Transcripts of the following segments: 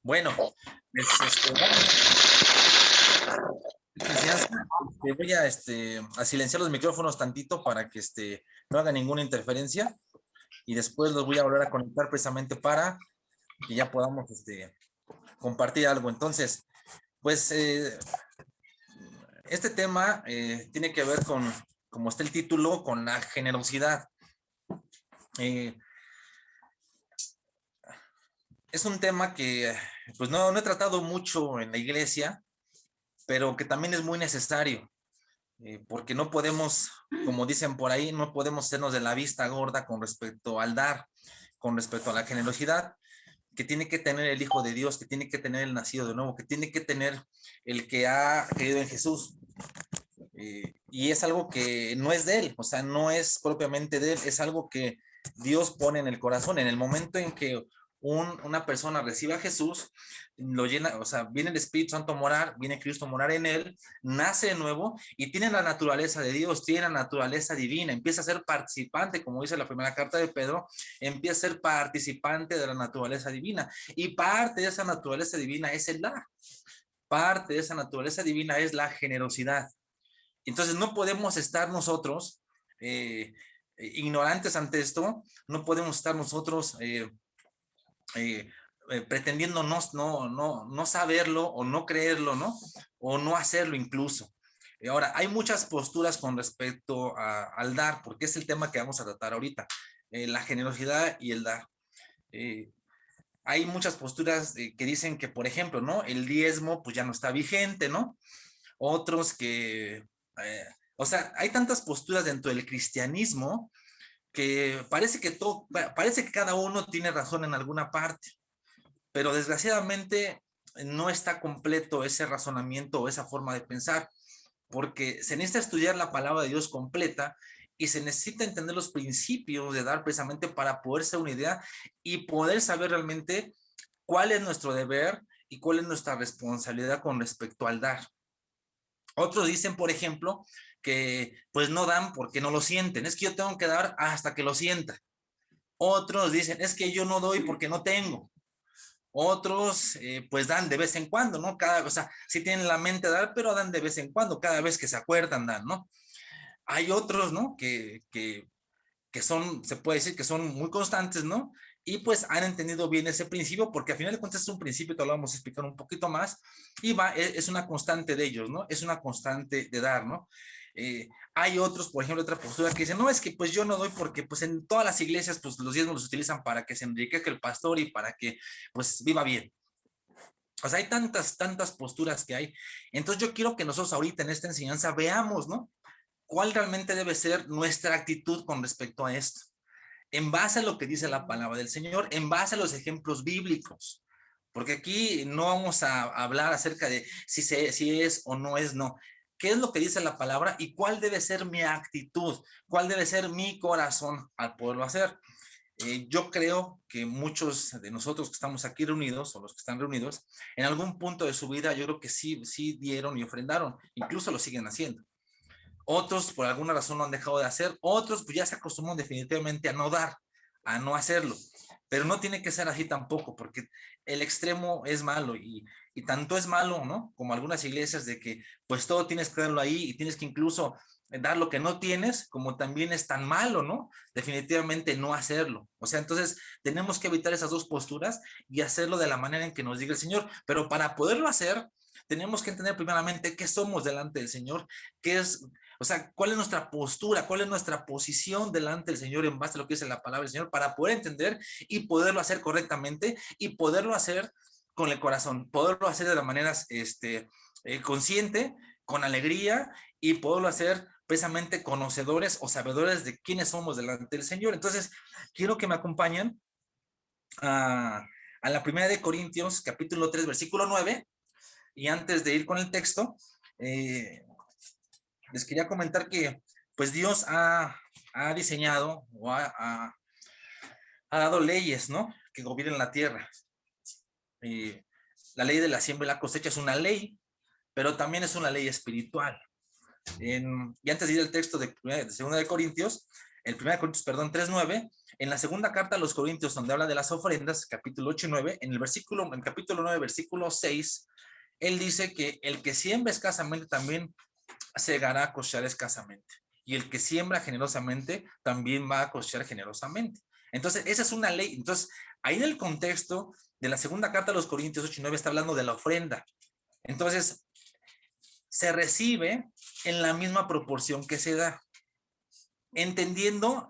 Bueno, pues, enseñanza, voy a silenciar los micrófonos tantito para que no haga ninguna interferencia y después los voy a volver a conectar precisamente para que ya podamos compartir algo. Entonces, pues este tema tiene que ver con, como está el título, con la generosidad. Es un tema que pues no he tratado mucho en la iglesia, pero que también es muy necesario. Porque no podemos, como dicen por ahí, no podemos hacernos de la vista gorda con respecto al dar, con respecto a la generosidad que tiene que tener el Hijo de Dios, que tiene que tener el nacido de nuevo, que tiene que tener el que ha creído en Jesús. Y es algo que no es de él, o sea, no es propiamente de él, es algo que Dios pone en el corazón. En el momento en que una persona recibe a Jesús, lo llena, o sea, viene el Espíritu Santo a morar, viene Cristo a morar en él, nace de nuevo y tiene la naturaleza de Dios, tiene la naturaleza divina, empieza a ser participante, como dice la primera carta de Pedro, empieza a ser participante de la naturaleza divina. Y parte de esa naturaleza divina es el dar, parte de esa naturaleza divina es la generosidad. Entonces no podemos estar nosotros ignorantes ante esto, no podemos estar nosotros pretendiendo no saberlo o no creerlo, ¿no? O no hacerlo incluso. Ahora, hay muchas posturas con respecto al dar, porque es el tema que vamos a tratar ahorita, la generosidad y el dar. Hay muchas posturas que dicen que, por ejemplo, ¿no? El diezmo pues ya no está vigente, ¿no? Otros que, o sea, hay tantas posturas dentro del cristianismo que parece que cada uno tiene razón en alguna parte, pero desgraciadamente no está completo ese razonamiento o esa forma de pensar, porque se necesita estudiar la palabra de Dios completa y se necesita entender los principios de dar precisamente para poder ser una idea y poder saber realmente cuál es nuestro deber y cuál es nuestra responsabilidad con respecto al dar. Otros dicen, por ejemplo, que pues no dan porque no lo sienten. Es que yo tengo que dar hasta que lo sienta. Otros dicen, es que yo no doy porque no tengo. Otros pues dan de vez en cuando, ¿no? O sea, sí tienen la mente de dar, pero dan de vez en cuando, cada vez que se acuerdan dan, ¿no? Hay otros, ¿no? Que son, se puede decir que son muy constantes, ¿no? Y pues han entendido bien ese principio, porque al final de cuentas es un principio, te lo vamos a explicar un poquito más, y es una constante de ellos, ¿no? Es una constante de dar, ¿no? Hay otros, por ejemplo, otra postura que dicen, no, es que pues yo no doy porque pues en todas las iglesias pues los diezmos los utilizan para que se enriquezca el pastor y para que pues viva bien. O sea, hay tantas posturas que hay. Entonces yo quiero que nosotros ahorita en esta enseñanza veamos, ¿no? ¿Cuál realmente debe ser nuestra actitud con respecto a esto? En base a lo que dice la palabra del Señor, en base a los ejemplos bíblicos. Porque aquí no vamos a hablar acerca de si es o no es, no. ¿Qué es lo que dice la palabra y cuál debe ser mi actitud? ¿Cuál debe ser mi corazón al poderlo hacer? Yo creo que muchos de nosotros que estamos aquí reunidos o los que están reunidos, en algún punto de su vida yo creo que sí dieron y ofrendaron, incluso lo siguen haciendo. Otros por alguna razón lo han dejado de hacer, otros pues ya se acostumbran definitivamente a no dar, a no hacerlo. Pero no tiene que ser así tampoco, porque el extremo es malo y tanto es malo, ¿no? Como algunas iglesias de que pues todo tienes que darlo ahí y tienes que incluso dar lo que no tienes, como también es tan malo, ¿no? Definitivamente no hacerlo. O sea, entonces tenemos que evitar esas dos posturas y hacerlo de la manera en que nos diga el Señor. Pero para poderlo hacer, tenemos que entender primeramente qué somos delante del Señor, qué es, o sea, cuál es nuestra postura, cuál es nuestra posición delante del Señor en base a lo que dice la palabra del Señor para poder entender y poderlo hacer correctamente y poderlo hacer con el corazón, poderlo hacer de la manera consciente, con alegría y poderlo hacer precisamente conocedores o sabedores de quiénes somos delante del Señor. Entonces, quiero que me acompañen a la primera de Corintios, capítulo 3, versículo 9. Y antes de ir con el texto, les quería comentar que pues Dios ha diseñado o ha dado leyes, ¿no? Que gobiernan la tierra. La ley de la siembra y la cosecha es una ley, pero también es una ley espiritual. y antes de ir al texto de 2 de Corintios, el 1 Corintios, perdón, 3:9, en la segunda carta a los Corintios, donde habla de las ofrendas, capítulo 8 y 9, en el capítulo 9, versículo 6, él dice que el que siembra escasamente también segará a cosechar escasamente. Y el que siembra generosamente también va a cosechar generosamente. Entonces, esa es una ley. Entonces, ahí en el contexto de la segunda carta a los Corintios 8 y 9 está hablando de la ofrenda. Entonces, se recibe en la misma proporción que se da, entendiendo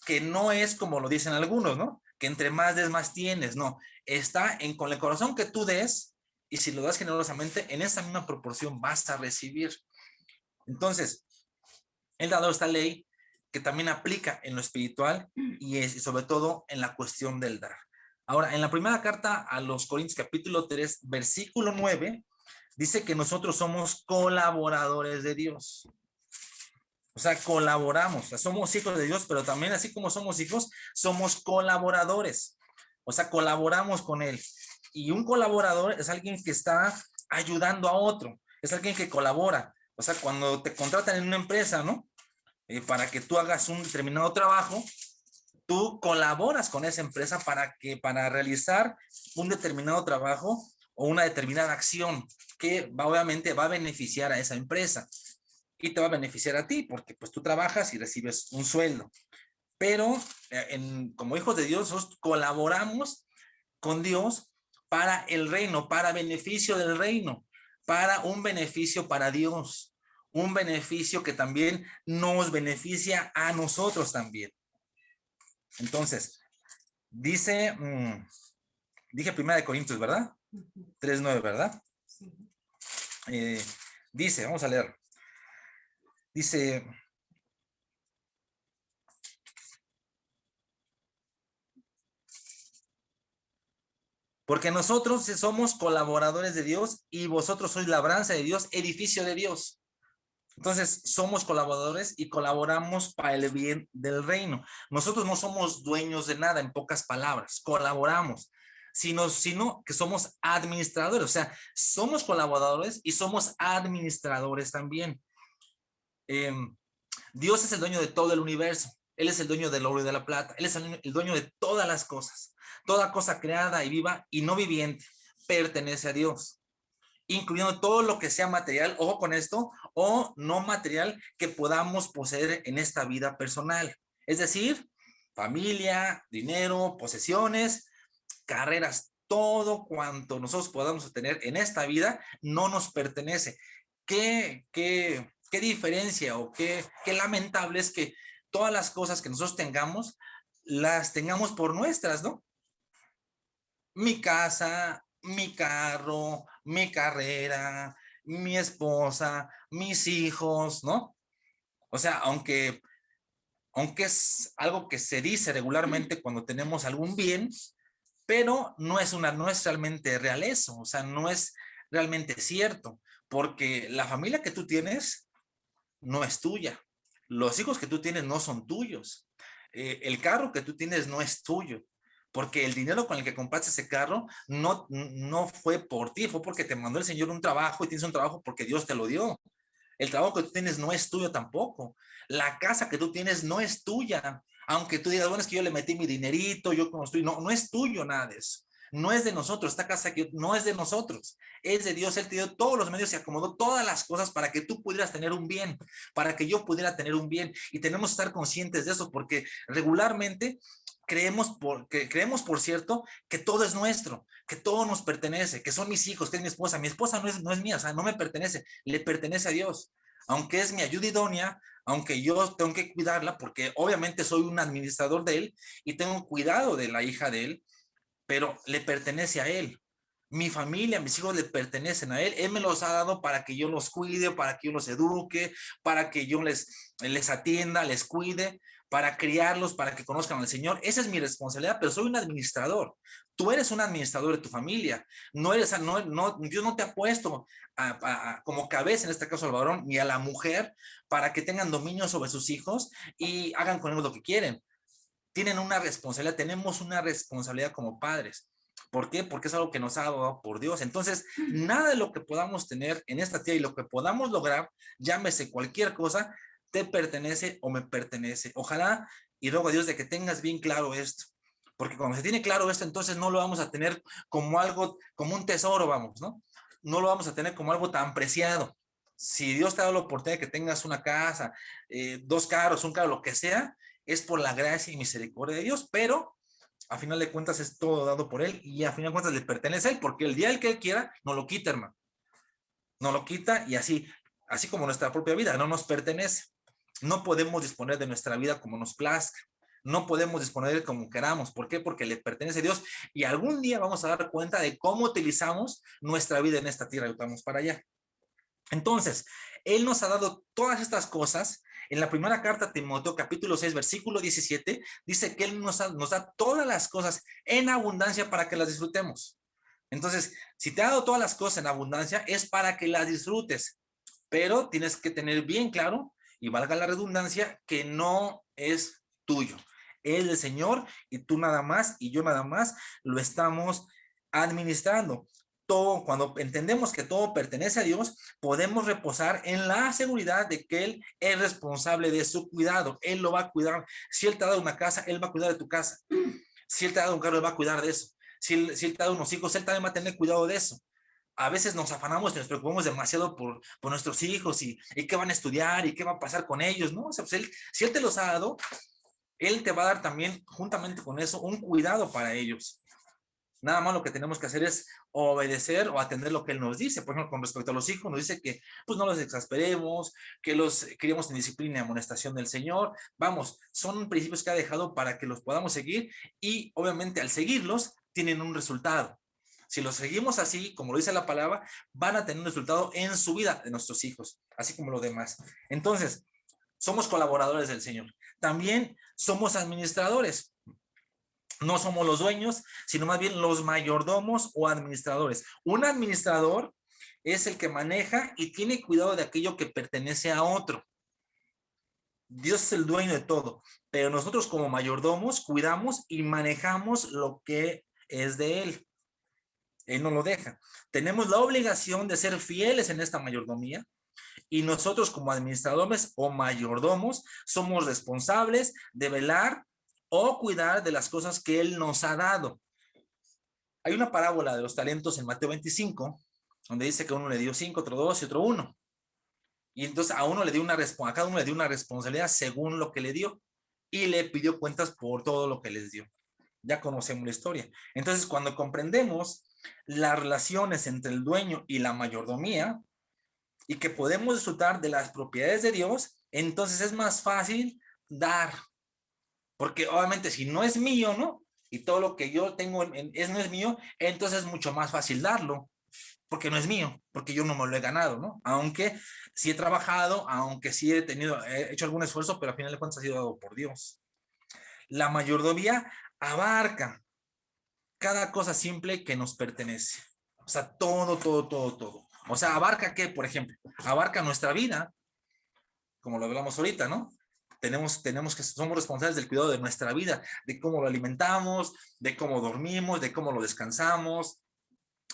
que no es como lo dicen algunos, ¿no? Que entre más des, más tienes. No, está con el corazón que tú des, y si lo das generosamente, en esa misma proporción vas a recibir. Entonces, él ha dado esta ley que también aplica en lo espiritual y sobre todo en la cuestión del dar. Ahora, en la primera carta a los Corintios, capítulo 3, versículo 9, dice que nosotros somos colaboradores de Dios. O sea, colaboramos, o sea, somos hijos de Dios, pero también así como somos hijos, somos colaboradores. O sea, colaboramos con Él. Y un colaborador es alguien que está ayudando a otro, es alguien que colabora. O sea, cuando te contratan en una empresa, ¿no? Para que tú hagas un determinado trabajo, tú colaboras con esa empresa para realizar un determinado trabajo o una determinada acción que obviamente va a beneficiar a esa empresa y te va a beneficiar a ti porque pues tú trabajas y recibes un sueldo. Pero como hijos de Dios, nosotros colaboramos con Dios para el reino, para beneficio del reino, para un beneficio para Dios, un beneficio que también nos beneficia a nosotros también. Entonces, dije 1 Corintios, ¿verdad? 3:9, ¿verdad? Dice, vamos a leer. Dice, porque nosotros somos colaboradores de Dios y vosotros sois labranza de Dios, edificio de Dios. Entonces, somos colaboradores y colaboramos para el bien del reino. Nosotros no somos dueños de nada, en pocas palabras, colaboramos, sino que somos administradores, o sea, somos colaboradores y somos administradores también. Dios es el dueño de todo el universo. Él es el dueño del oro y de la plata. Él es el dueño de todas las cosas. Toda cosa creada y viva y no viviente pertenece a Dios, incluyendo todo lo que sea material, ojo con esto, o no material que podamos poseer en esta vida personal. Es decir, familia, dinero, posesiones, carreras, todo cuanto nosotros podamos tener en esta vida no nos pertenece. ¿Qué diferencia o qué lamentable es que todas las cosas que nosotros tengamos, las tengamos por nuestras, ¿no? Mi casa, mi carro, mi carrera, mi esposa, mis hijos, ¿no? O sea, aunque es algo que se dice regularmente cuando tenemos algún bien, pero no es realmente real eso, o sea, no es realmente cierto, porque la familia que tú tienes no es tuya, los hijos que tú tienes no son tuyos, el carro que tú tienes no es tuyo, porque el dinero con el que compraste ese carro no fue por ti, fue porque te mandó el Señor un trabajo y tienes un trabajo porque Dios te lo dio. El trabajo que tú tienes no es tuyo tampoco. La casa que tú tienes no es tuya. Aunque tú digas, bueno, es que yo le metí mi dinerito, yo construí. No, no es tuyo nada de eso. No es de nosotros. Esta casa que no es de nosotros. Es de Dios. Él te dio todos los medios y acomodó todas las cosas para que tú pudieras tener un bien, para que yo pudiera tener un bien. Y tenemos que estar conscientes de eso porque regularmente creemos por cierto, que todo es nuestro, que todo nos pertenece, que son mis hijos, que es mi esposa. Mi esposa no es mía, o sea, no me pertenece, le pertenece a Dios. Aunque es mi ayuda idónea, aunque yo tengo que cuidarla, porque obviamente soy un administrador de él y tengo cuidado de la hija de él, pero le pertenece a él. Mi familia, mis hijos le pertenecen a él. Él me los ha dado para que yo los cuide, para que yo los eduque, para que yo les atienda, les cuide, para criarlos, para que conozcan al Señor. Esa es mi responsabilidad, pero soy un administrador. Tú eres un administrador de tu familia. Dios no te ha puesto como cabeza, en este caso al varón, ni a la mujer, para que tengan dominio sobre sus hijos y hagan con ellos lo que quieren. Tienen una responsabilidad, tenemos una responsabilidad como padres. ¿Por qué? Porque es algo que nos ha dado por Dios. Entonces, nada de lo que podamos tener en esta tierra y lo que podamos lograr, llámese cualquier cosa, te pertenece o me pertenece. Ojalá y ruego a Dios de que tengas bien claro esto. Porque cuando se tiene claro esto, entonces no lo vamos a tener como algo, como un tesoro, vamos, ¿no? No lo vamos a tener como algo tan preciado. Si Dios te ha dado la oportunidad de que tengas una casa, 2 carros, un carro, lo que sea, es por la gracia y misericordia de Dios, pero a final de cuentas es todo dado por Él y a final de cuentas le pertenece a Él, porque el día el que Él quiera, no lo quita, hermano. No lo quita y así como nuestra propia vida, no nos pertenece. No podemos disponer de nuestra vida como nos plazca. No podemos disponer de él como queramos. ¿Por qué? Porque le pertenece a Dios y algún día vamos a dar cuenta de cómo utilizamos nuestra vida en esta tierra y vamos para allá. Entonces, Él nos ha dado todas estas cosas. En la primera carta a Timoteo, capítulo 6, versículo 17, dice que Él nos da todas las cosas en abundancia para que las disfrutemos. Entonces, si te ha dado todas las cosas en abundancia, es para que las disfrutes, pero tienes que tener bien claro, y valga la redundancia, que no es tuyo. Es del Señor y tú nada más y yo nada más lo estamos administrando. Todo, cuando entendemos que todo pertenece a Dios, podemos reposar en la seguridad de que Él es responsable de su cuidado. Él lo va a cuidar. Si Él te ha dado una casa, Él va a cuidar de tu casa. Si Él te ha dado un carro, Él va a cuidar de eso. Si Él te ha dado unos hijos, Él también va a tener cuidado de eso. A veces nos afanamos y nos preocupamos demasiado por nuestros hijos y qué van a estudiar y qué va a pasar con ellos, ¿no? O sea, pues si Él te los ha dado, Él te va a dar también, juntamente con eso, un cuidado para ellos. Nada más lo que tenemos que hacer es obedecer o atender lo que Él nos dice. Por ejemplo, con respecto a los hijos, nos dice que pues no los exasperemos, que los criemos en disciplina y amonestación del Señor. Vamos, son principios que ha dejado para que los podamos seguir y obviamente al seguirlos tienen un resultado. Si los seguimos así, como lo dice la palabra, van a tener un resultado en su vida de nuestros hijos, así como lo demás. Entonces, somos colaboradores del Señor. También somos administradores. No somos los dueños, sino más bien los mayordomos o administradores. Un administrador es el que maneja y tiene cuidado de aquello que pertenece a otro. Dios es el dueño de todo, pero nosotros como mayordomos cuidamos y manejamos lo que es de Él. Él no lo deja. Tenemos la obligación de ser fieles en esta mayordomía y nosotros como administradores o mayordomos somos responsables de velar o cuidar de las cosas que Él nos ha dado. Hay una parábola de los talentos en Mateo 25, donde dice que uno le dio 5, otro 2 y otro 1. Y entonces a cada uno le dio una responsabilidad según lo que le dio y le pidió cuentas por todo lo que les dio. Ya conocemos la historia. Entonces, cuando comprendemos las relaciones entre el dueño y la mayordomía y que podemos disfrutar de las propiedades de Dios, entonces es más fácil dar. Porque obviamente si no es mío, ¿no? Y todo lo que yo tengo no es mío, entonces es mucho más fácil darlo, porque no es mío, porque yo no me lo he ganado, ¿no? Aunque sí he trabajado, aunque sí he hecho algún esfuerzo, pero al final de cuentas ha sido dado por Dios. La mayordomía abarca cada cosa simple que nos pertenece. O sea, todo, todo, todo, todo. O sea, abarca qué, por ejemplo, abarca nuestra vida, como lo hablamos ahorita, ¿no? Somos responsables del cuidado de nuestra vida, de cómo lo alimentamos, de cómo dormimos, de cómo lo descansamos,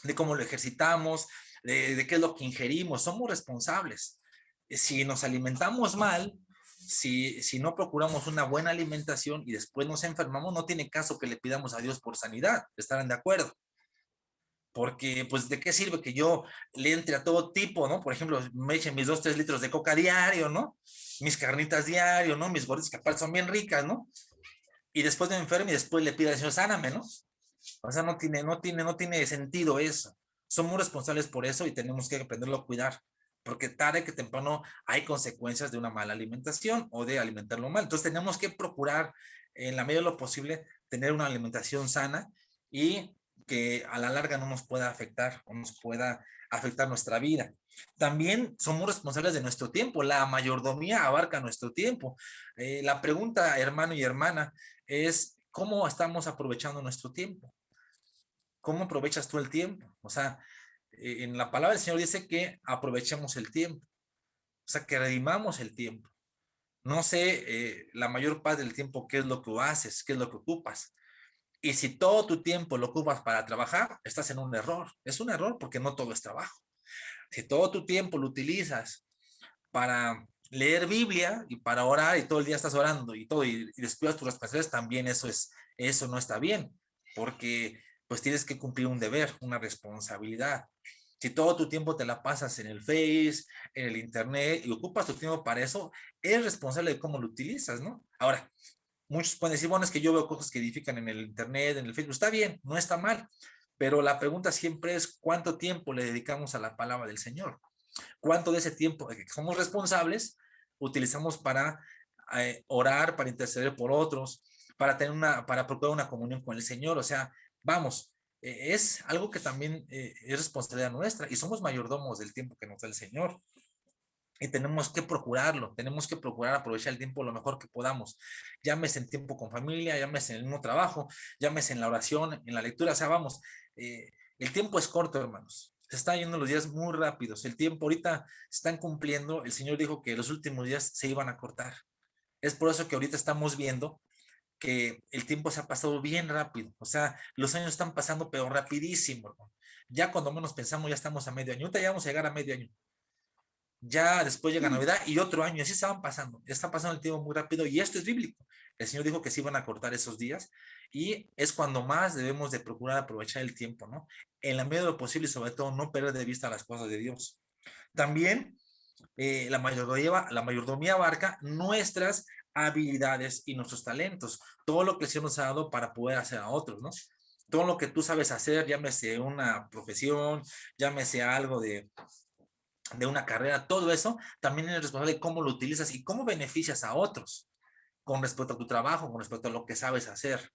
de cómo lo ejercitamos, de qué es lo que ingerimos. Somos responsables. Si nos alimentamos mal, si no procuramos una buena alimentación y después nos enfermamos, no tiene caso que le pidamos a Dios por sanidad. ¿Estarán de acuerdo? Porque, pues, ¿de qué sirve que yo le entre a todo tipo, ¿no? Por ejemplo, me echen mis 2, 3 litros de coca diario, ¿no? Mis carnitas diario, ¿no? Mis gorditas que aparte son bien ricas, ¿no? Y después me enfermo y después le pido al Señor, sáname, ¿no? O sea, no tiene sentido eso. Somos responsables por eso y tenemos que aprenderlo a cuidar. Porque tarde que temprano hay consecuencias de una mala alimentación o de alimentarlo mal. Entonces tenemos que procurar, en la medida de lo posible, tener una alimentación sana y que a la larga no nos pueda afectar o nos pueda afectar nuestra vida. También somos responsables de nuestro tiempo. La mayordomía abarca nuestro tiempo. La pregunta, hermano y hermana, es cómo estamos aprovechando nuestro tiempo. ¿Cómo aprovechas tú el tiempo? O sea, en la palabra del Señor dice que aprovechemos el tiempo, o sea, que redimamos el tiempo. No sé la mayor parte del tiempo qué es lo que haces, qué es lo que ocupas. Y si todo tu tiempo lo ocupas para trabajar, estás en un error. Es un error porque no todo es trabajo. Si todo tu tiempo lo utilizas para leer Biblia y para orar y todo el día estás orando y todo y descuidas tus responsabilidades, también eso no está bien, porque pues tienes que cumplir un deber, una responsabilidad. Si todo tu tiempo te la pasas en el Face, en el Internet y ocupas tu tiempo para eso, eres responsable de cómo lo utilizas, ¿no? Ahora, muchos pueden decir, bueno, es que yo veo cosas que edifican en el Internet, en el Facebook, está bien, no está mal, pero la pregunta siempre es, ¿cuánto tiempo le dedicamos a la palabra del Señor? ¿Cuánto de ese tiempo que somos responsables utilizamos para orar, para interceder por otros, para procurar una comunión con el Señor? O sea, vamos, es algo que también es responsabilidad nuestra y somos mayordomos del tiempo que nos da el Señor. Y tenemos que procurar aprovechar el tiempo lo mejor que podamos. Llámese en tiempo con familia, llámese en el mismo trabajo, llámese en la oración, en la lectura. O sea, vamos, eh, el tiempo es corto, hermanos. Se están yendo los días muy rápidos. El tiempo ahorita se están cumpliendo. El Señor dijo que los últimos días se iban a cortar. Es por eso que ahorita estamos viendo que el tiempo se ha pasado bien rápido. O sea, los años están pasando, pero rapidísimo, hermano. Ya cuando menos pensamos, ya estamos a medio año. Ahorita ya vamos a llegar a medio año. Ya después llega Navidad y otro año, así estaban pasando, está pasando el tiempo muy rápido y esto es bíblico. El Señor dijo que se iban a cortar esos días y es cuando más debemos de procurar aprovechar el tiempo, ¿no? En la medida de lo posible y sobre todo no perder de vista las cosas de Dios. También la mayordomía abarca nuestras habilidades y nuestros talentos, todo lo que el Señor nos ha dado para poder hacer a otros, ¿no? Todo lo que tú sabes hacer, llámese una profesión, llámese algo de una carrera, todo eso, también eres responsable de cómo lo utilizas y cómo beneficias a otros con respecto a tu trabajo, con respecto a lo que sabes hacer.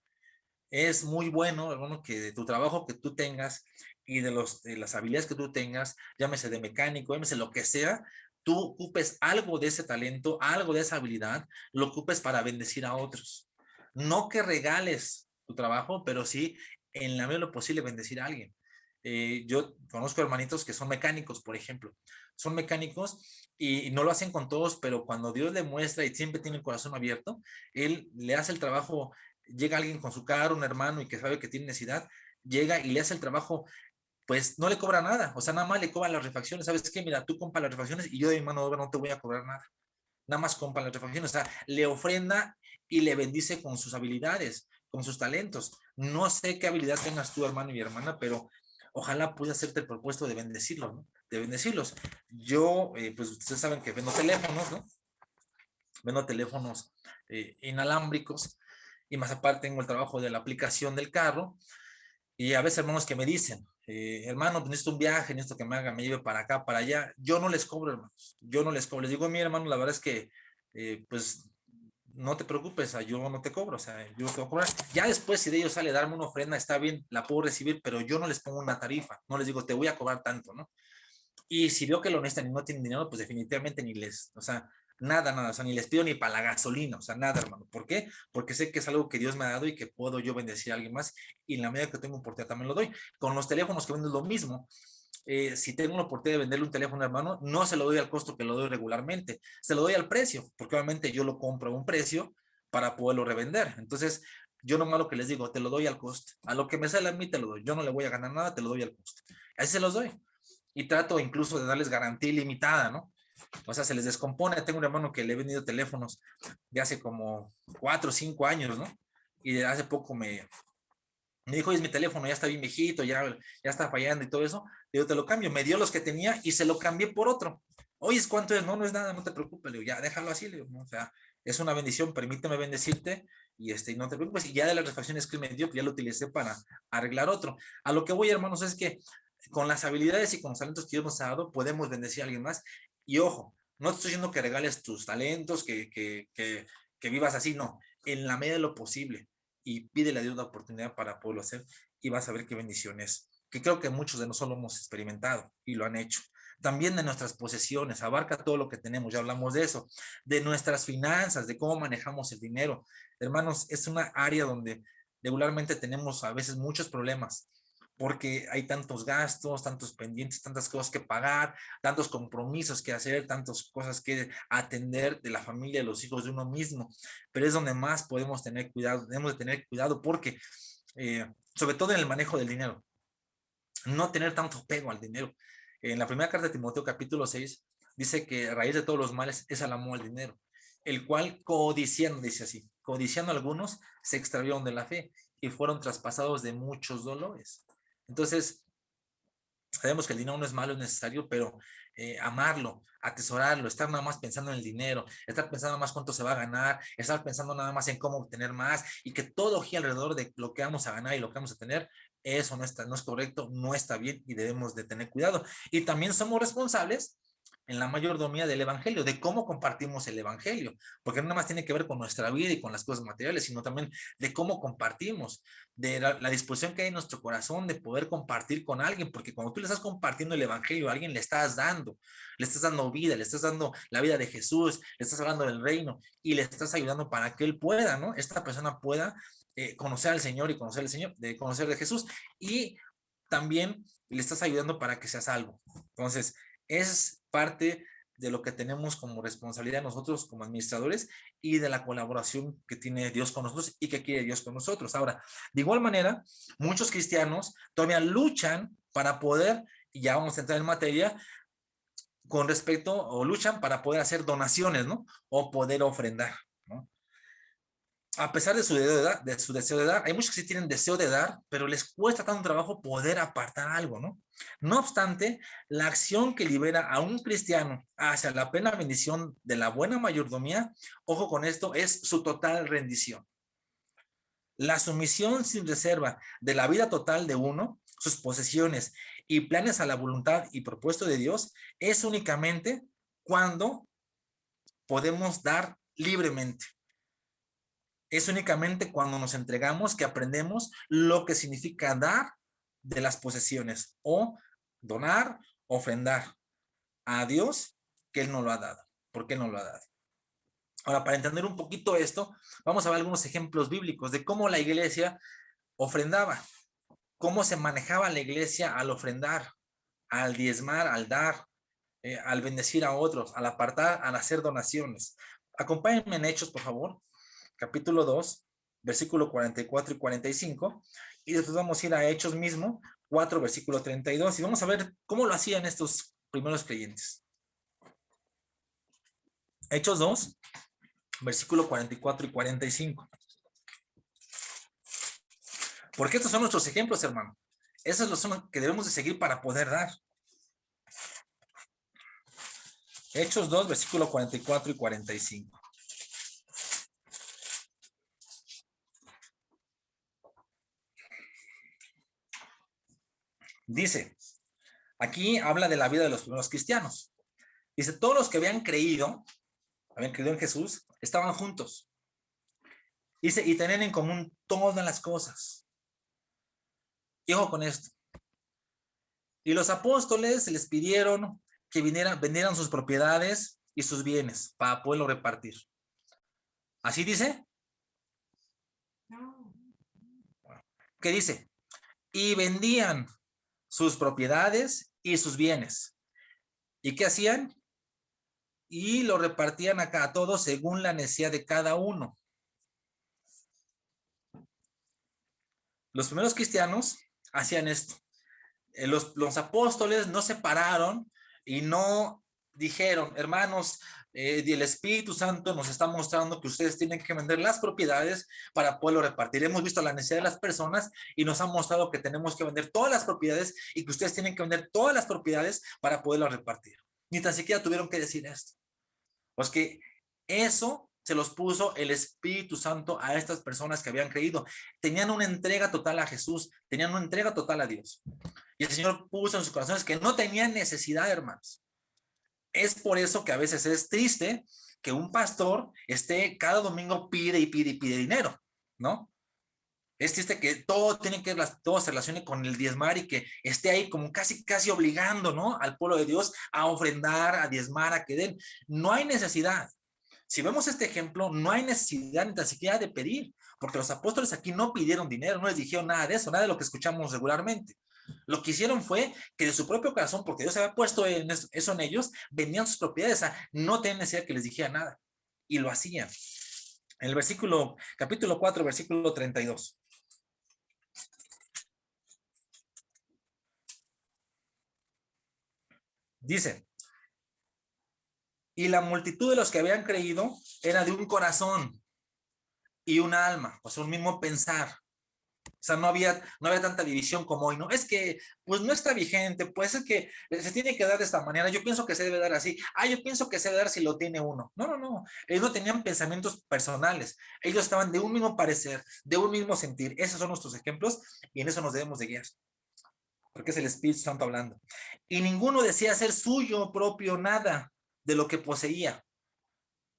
Es muy bueno, hermano, que de tu trabajo que tú tengas y de las habilidades que tú tengas, llámese de mecánico, llámese lo que sea, tú ocupes algo de ese talento, algo de esa habilidad, lo ocupes para bendecir a otros. No que regales tu trabajo, pero sí en la medida de lo posible bendecir a alguien. Yo conozco hermanitos que son mecánicos, por ejemplo. Son mecánicos y no lo hacen con todos, pero cuando Dios le muestra y siempre tiene el corazón abierto, Él le hace el trabajo. Llega alguien con su carro, un hermano y que sabe que tiene necesidad, llega y le hace el trabajo, pues no le cobra nada, o sea, nada más le cobran las refacciones. ¿Sabes qué? Mira, tú compras las refacciones y yo de mi mano de obra no te voy a cobrar nada, nada más compra las refacciones. O sea, le ofrenda y le bendice con sus habilidades, con sus talentos. No sé qué habilidad tengas tú, hermano y hermana, pero ojalá pueda hacerte el propuesto de bendecirlos, ¿no? De bendecirlos. Yo, pues ustedes saben que vendo teléfonos, ¿no? Vendo teléfonos inalámbricos y más aparte tengo el trabajo de la aplicación del carro y a veces hermanos que me dicen, hermano, pues necesito un viaje, necesito que me lleve para acá, para allá. Yo no les cobro, hermanos, yo no les cobro. Les digo, mi hermano, la verdad es que, pues, no te preocupes, yo no te cobro, o sea, yo te voy a cobrar. Ya después, si de ellos sale darme una ofrenda, está bien, la puedo recibir, pero yo no les pongo una tarifa, no les digo, te voy a cobrar tanto, ¿no? Y si veo que lo necesitan y no tienen dinero, pues definitivamente ni les, o sea, nada, o sea, ni les pido ni para la gasolina, o sea, nada, hermano. ¿Por qué? Porque sé que es algo que Dios me ha dado y que puedo yo bendecir a alguien más y en la medida que tengo oportunidad también lo doy. Con los teléfonos que vendo es lo mismo. Si tengo la oportunidad de venderle un teléfono, hermano, no se lo doy al costo que lo doy regularmente, se lo doy al precio, porque obviamente yo lo compro a un precio para poderlo revender. Entonces, yo nomás lo que les digo, te lo doy al costo. A lo que me sale a mí te lo doy. Yo no le voy a ganar nada, te lo doy al costo. Así se los doy y trato incluso de darles garantía ilimitada, ¿no? O sea, se les descompone. Tengo un hermano que le he vendido teléfonos de hace como 4 o 5 años, ¿no? Y de hace poco me dijo, es mi teléfono, ya está bien viejito, ya está fallando y todo eso. Le digo, te lo cambio. Me dio los que tenía y se lo cambié por otro. Oye, ¿cuánto es? No, no es nada, no te preocupes. Le digo, ya, déjalo así. Le digo, ¿no? O sea, es una bendición, permíteme bendecirte y no te preocupes. Y ya de las refacciones que él me dio, pues ya lo utilicé para arreglar otro. A lo que voy, hermanos, es que con las habilidades y con los talentos que Dios nos ha dado, podemos bendecir a alguien más. Y ojo, no te estoy diciendo que regales tus talentos, que vivas así, no. En la medida de lo posible y pídele a Dios la oportunidad para poderlo hacer y vas a ver qué bendición es, que creo que muchos de nosotros lo hemos experimentado y lo han hecho. También de nuestras posesiones, abarca todo lo que tenemos, ya hablamos de eso, de nuestras finanzas, de cómo manejamos el dinero. Hermanos, es una área donde regularmente tenemos a veces muchos problemas porque hay tantos gastos, tantos pendientes, tantas cosas que pagar, tantos compromisos que hacer, tantas cosas que atender de la familia, de los hijos de uno mismo, pero es donde más podemos tener cuidado, debemos de tener cuidado porque sobre todo en el manejo del dinero. No tener tanto apego al dinero. En la primera carta de Timoteo, capítulo 6, dice que raíz de todos los males es el amor al dinero, el cual codiciando, dice así, codiciando algunos, se extraviaron de la fe y fueron traspasados de muchos dolores. Entonces, sabemos que el dinero no es malo, es necesario, pero amarlo, atesorarlo, estar nada más pensando en el dinero, estar pensando nada más cuánto se va a ganar, estar pensando nada más en cómo obtener más y que todo gira alrededor de lo que vamos a ganar y lo que vamos a tener, eso no es correcto, no está bien y debemos de tener cuidado. Y también somos responsables en la mayordomía del evangelio, de cómo compartimos el evangelio, porque no nada más tiene que ver con nuestra vida y con las cosas materiales, sino también de cómo compartimos, de la disposición que hay en nuestro corazón de poder compartir con alguien, porque cuando tú le estás compartiendo el evangelio a alguien, le estás dando vida, le estás dando la vida de Jesús, le estás hablando del reino y le estás ayudando para que él pueda, ¿no? Esta persona pueda conocer al Señor y conocer al Señor, de conocer de Jesús, y también le estás ayudando para que sea salvo. Entonces, es parte de lo que tenemos como responsabilidad nosotros como administradores y de la colaboración que tiene Dios con nosotros y que quiere Dios con nosotros. Ahora, de igual manera, muchos cristianos todavía luchan para poder, y ya vamos a entrar en materia, con respecto, o luchan para poder hacer donaciones, ¿no? O poder ofrendar, ¿no? A pesar de su deseo de dar, hay muchos que sí tienen deseo de dar, pero les cuesta tanto trabajo poder apartar algo, ¿no? No obstante, la acción que libera a un cristiano hacia la plena bendición de la buena mayordomía, ojo con esto, es su total rendición. La sumisión sin reserva de la vida total de uno, sus posesiones y planes a la voluntad y propuesto de Dios, es únicamente cuando podemos dar libremente. Es únicamente cuando nos entregamos que aprendemos lo que significa dar de las posesiones o donar, ofrendar a Dios que Él nos lo ha dado. ¿Por qué nos lo ha dado? Ahora, para entender un poquito esto, vamos a ver algunos ejemplos bíblicos de cómo la iglesia ofrendaba, cómo se manejaba la iglesia al ofrendar, al diezmar, al dar, al bendecir a otros, al apartar, al hacer donaciones. Acompáñenme en Hechos, por favor, capítulo 2, versículo 44 y 45, y después vamos a ir a Hechos mismo, 4, versículo 32, y vamos a ver cómo lo hacían estos primeros creyentes. Hechos 2, versículo 44 y 45. Porque estos son nuestros ejemplos, hermano. Esos son los que debemos de seguir para poder dar. Hechos 2, versículo 44 y 45. Dice, aquí habla de la vida de los primeros cristianos. Dice, todos los que habían creído en Jesús, estaban juntos. Dice, y tenían en común todas las cosas. Y ojo con esto. Y los apóstoles les pidieron que vendieran sus propiedades y sus bienes para poderlo repartir. ¿Así dice? No. ¿Qué dice? Y vendían sus propiedades y sus bienes. ¿Y qué hacían? Y lo repartían acá a todos según la necesidad de cada uno. Los primeros cristianos hacían esto. Los apóstoles no se pararon y no dijeron, hermanos, el Espíritu Santo nos está mostrando que ustedes tienen que vender las propiedades para poderlo repartir. Hemos visto la necesidad de las personas y nos han mostrado que tenemos que vender todas las propiedades y que ustedes tienen que vender todas las propiedades para poderlo repartir. Ni tan siquiera tuvieron que decir esto. Pues que eso se los puso el Espíritu Santo a estas personas que habían creído. Tenían una entrega total a Jesús, tenían una entrega total a Dios. Y el Señor puso en sus corazones que no tenían necesidad, hermanos. Es por eso que a veces es triste que un pastor esté cada domingo pide y pide y pide dinero, ¿no? Es triste que todo tiene que todo se relacione con el diezmar y que esté ahí como casi obligando, ¿no? Al pueblo de Dios a ofrendar, a diezmar, a que den. No hay necesidad. Si vemos este ejemplo, no hay necesidad ni tan siquiera de pedir, porque los apóstoles aquí no pidieron dinero, no les dijeron nada de eso, nada de lo que escuchamos regularmente. Lo que hicieron fue que de su propio corazón, porque Dios había puesto eso en ellos, vendían sus propiedades, o sea, no tenían necesidad que les dijera nada. Y lo hacían. En el capítulo 4, versículo 32. Dice, y la multitud de los que habían creído era de un corazón y un alma, o sea, un mismo pensar. O sea, no había tanta división como hoy, ¿no? Es que, pues no está vigente, pues es que se tiene que dar de esta manera. Yo pienso que se debe dar así. Yo pienso que se debe dar si lo tiene uno. No, no, no. Ellos no tenían pensamientos personales. Ellos estaban de un mismo parecer, de un mismo sentir. Esos son nuestros ejemplos y en eso nos debemos de guiar. Porque es el Espíritu Santo hablando. Y ninguno decía ser suyo propio nada de lo que poseía.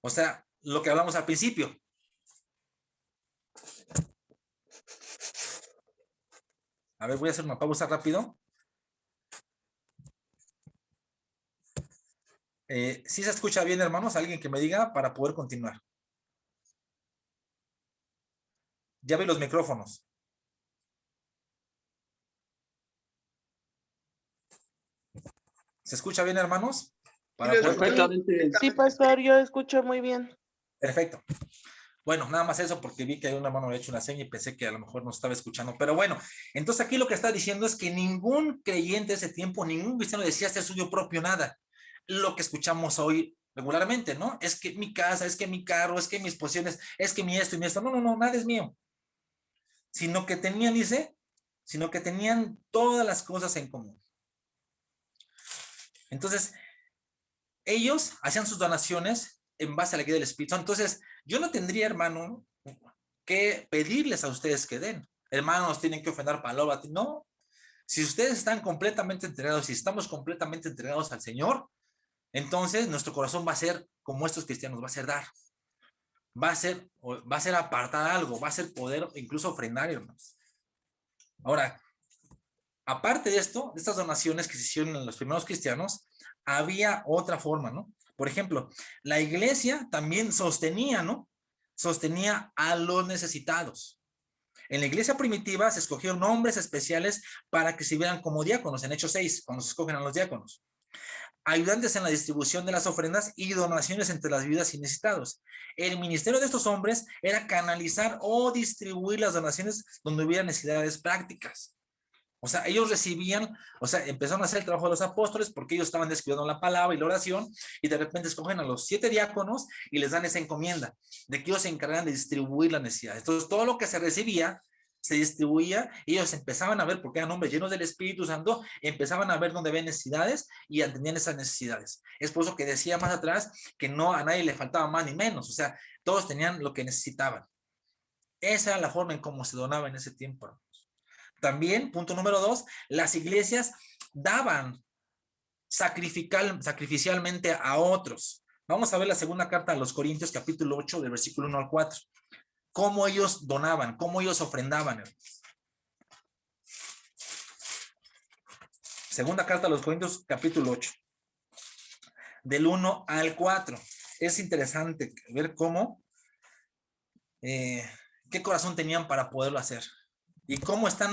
O sea, lo que hablamos al principio. A ver, voy a hacer una pausa rápido. ¿Sí se escucha bien, hermanos? Alguien que me diga para poder continuar. Ya vi los micrófonos. ¿Se escucha bien, hermanos? Para poder... Perfectamente. Sí, pastor, yo escucho muy bien. Perfecto. Bueno, nada más eso porque vi que una hermano había hecho una seña y pensé que a lo mejor no estaba escuchando. Pero bueno, entonces aquí lo que está diciendo es que ningún creyente de ese tiempo, ningún cristiano decía ser suyo propio nada. Lo que escuchamos hoy regularmente, ¿no? Es que mi casa, es que mi carro, es que mis posesiones, es que mi esto y mi esto. No, no, no, nada es mío. Sino que tenían, dice, sino que tenían todas las cosas en común. Entonces, ellos hacían sus donaciones en base a la guía del Espíritu. Entonces, yo no tendría, hermano, que pedirles a ustedes que den. Hermanos, tienen que ofrendar palabra. No. Si ustedes están completamente entregados, si estamos completamente entregados al Señor, entonces nuestro corazón va a ser como estos cristianos, va a ser dar. Va a ser apartar algo, va a ser poder incluso ofrendar, hermanos. Ahora, aparte de esto, de estas donaciones que se hicieron en los primeros cristianos, había otra forma, ¿no? Por ejemplo, la iglesia también sostenía, ¿no? Sostenía a los necesitados. En la iglesia primitiva se escogieron hombres especiales para que sirvieran como diáconos, en Hechos 6, cuando se escogen a los diáconos. Ayudantes en la distribución de las ofrendas y donaciones entre las viudas y necesitados. El ministerio de estos hombres era canalizar o distribuir las donaciones donde hubiera necesidades prácticas. O sea, ellos recibían, o sea, empezaron a hacer el trabajo de los apóstoles porque ellos estaban descuidando la palabra y la oración y de repente escogen a los 7 diáconos y les dan esa encomienda de que ellos se encargan de distribuir las necesidades. Entonces, todo lo que se recibía se distribuía y ellos empezaban a ver, porque eran hombres llenos del Espíritu Santo, empezaban a ver dónde había necesidades y atendían esas necesidades. Es por eso que decía más atrás que no a nadie le faltaba más ni menos, o sea, todos tenían lo que necesitaban. Esa era la forma en cómo se donaba en ese tiempo. También, punto número 2, las iglesias daban sacrificialmente a otros. Vamos a ver la segunda carta a los Corintios, capítulo 8, del versículo 1 al 4. Cómo ellos donaban, cómo ellos ofrendaban. Segunda carta a los Corintios, capítulo 8, del 1 al 4. Es interesante ver cómo, qué corazón tenían para poderlo hacer. Y cómo esto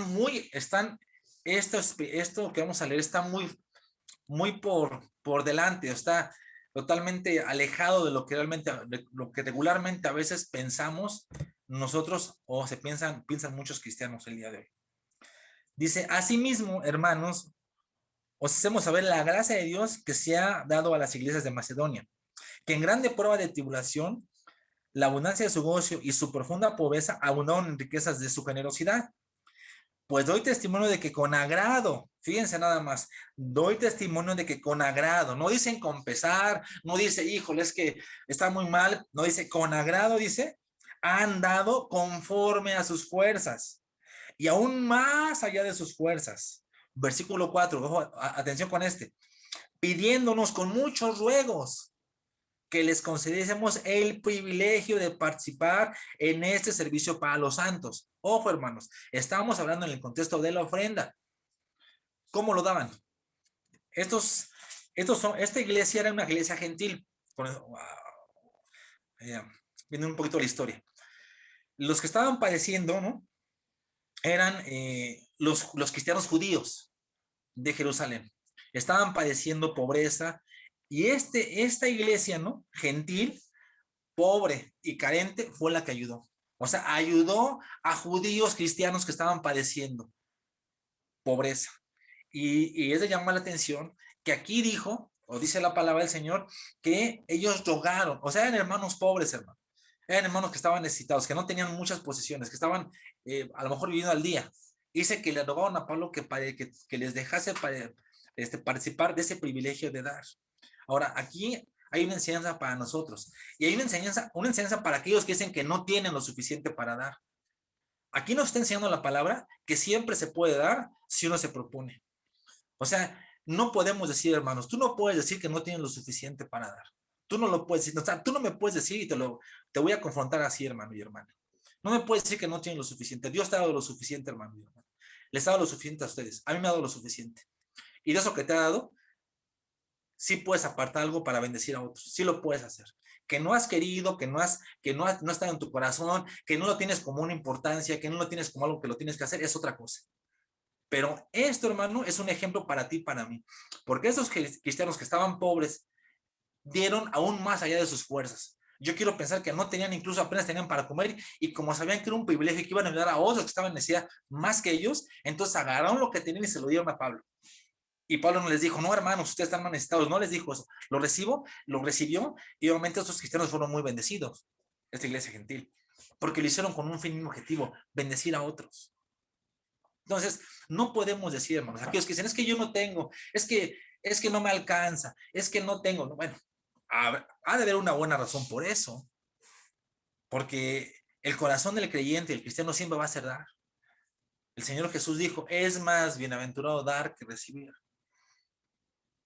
que vamos a leer está muy por delante, está totalmente alejado de lo que regularmente a veces pensamos nosotros o piensan muchos cristianos el día de hoy. Dice, asimismo, hermanos, os hacemos saber la gracia de Dios que se ha dado a las iglesias de Macedonia, que en grande prueba de tribulación, la abundancia de su gozo y su profunda pobreza abundaron en riquezas de su generosidad. Pues doy testimonio de que con agrado, fíjense nada más, doy testimonio de que con agrado, no dicen con pesar, no dice, híjole, es que está muy mal, no dice con agrado, dice, han dado conforme a sus fuerzas y aún más allá de sus fuerzas. Versículo 4, ojo, atención con este, pidiéndonos con muchos ruegos que les concediésemos el privilegio de participar en este servicio para los santos. Ojo, hermanos, estamos hablando en el contexto de la ofrenda. ¿Cómo lo daban? Esta iglesia era una iglesia gentil. Wow. Viene un poquito la historia. Los que estaban padeciendo, ¿no? Eran los cristianos judíos de Jerusalén. Estaban padeciendo pobreza y esta iglesia, ¿no? Gentil, pobre y carente, fue la que ayudó. O sea, ayudó a judíos cristianos que estaban padeciendo pobreza. Y es de llamar la atención que aquí dijo, o dice la palabra del Señor, que ellos rogaron, o sea, eran hermanos pobres, hermano. Eran hermanos que estaban necesitados, que no tenían muchas posesiones, que estaban a lo mejor viviendo al día. Dice que le rogaron a Pablo que les dejase participar de ese privilegio de dar. Ahora, aquí hay una enseñanza para nosotros y hay una enseñanza para aquellos que dicen que no tienen lo suficiente para dar. Aquí nos está enseñando la palabra que siempre se puede dar si uno se propone. O sea, no podemos decir, hermanos, tú no puedes decir que no tienes lo suficiente para dar. Tú no lo puedes decir, o sea, tú no me puedes decir y te voy a confrontar así, hermano y hermana. No me puedes decir que no tienes lo suficiente. Dios te ha dado lo suficiente, hermano y hermana. Les ha dado lo suficiente a ustedes. A mí me ha dado lo suficiente. Y de eso que te ha dado, sí puedes apartar algo para bendecir a otros. Sí lo puedes hacer. Que no has querido, no está en tu corazón, que no lo tienes como una importancia, que no lo tienes como algo que lo tienes que hacer, es otra cosa. Pero esto, hermano, es un ejemplo para ti y para mí. Porque esos cristianos que estaban pobres dieron aún más allá de sus fuerzas. Yo quiero pensar que no tenían, incluso apenas tenían para comer, y como sabían que era un privilegio que iban a ayudar a otros que estaban en necesidad más que ellos, entonces agarraron lo que tenían y se lo dieron a Pablo. Y Pablo no les dijo, no, hermanos, ustedes están más necesitados, no les dijo eso. Lo recibió, y obviamente estos cristianos fueron muy bendecidos, esta iglesia gentil, porque lo hicieron con un fin y un objetivo, bendecir a otros. Entonces, no podemos decir, hermanos, aquellos que dicen, es que yo no tengo, es que no me alcanza, es que no tengo. Bueno, ha de haber una buena razón por eso, porque el corazón del creyente, el cristiano, siempre va a ser dar. El Señor Jesús dijo, es más bienaventurado dar que recibir.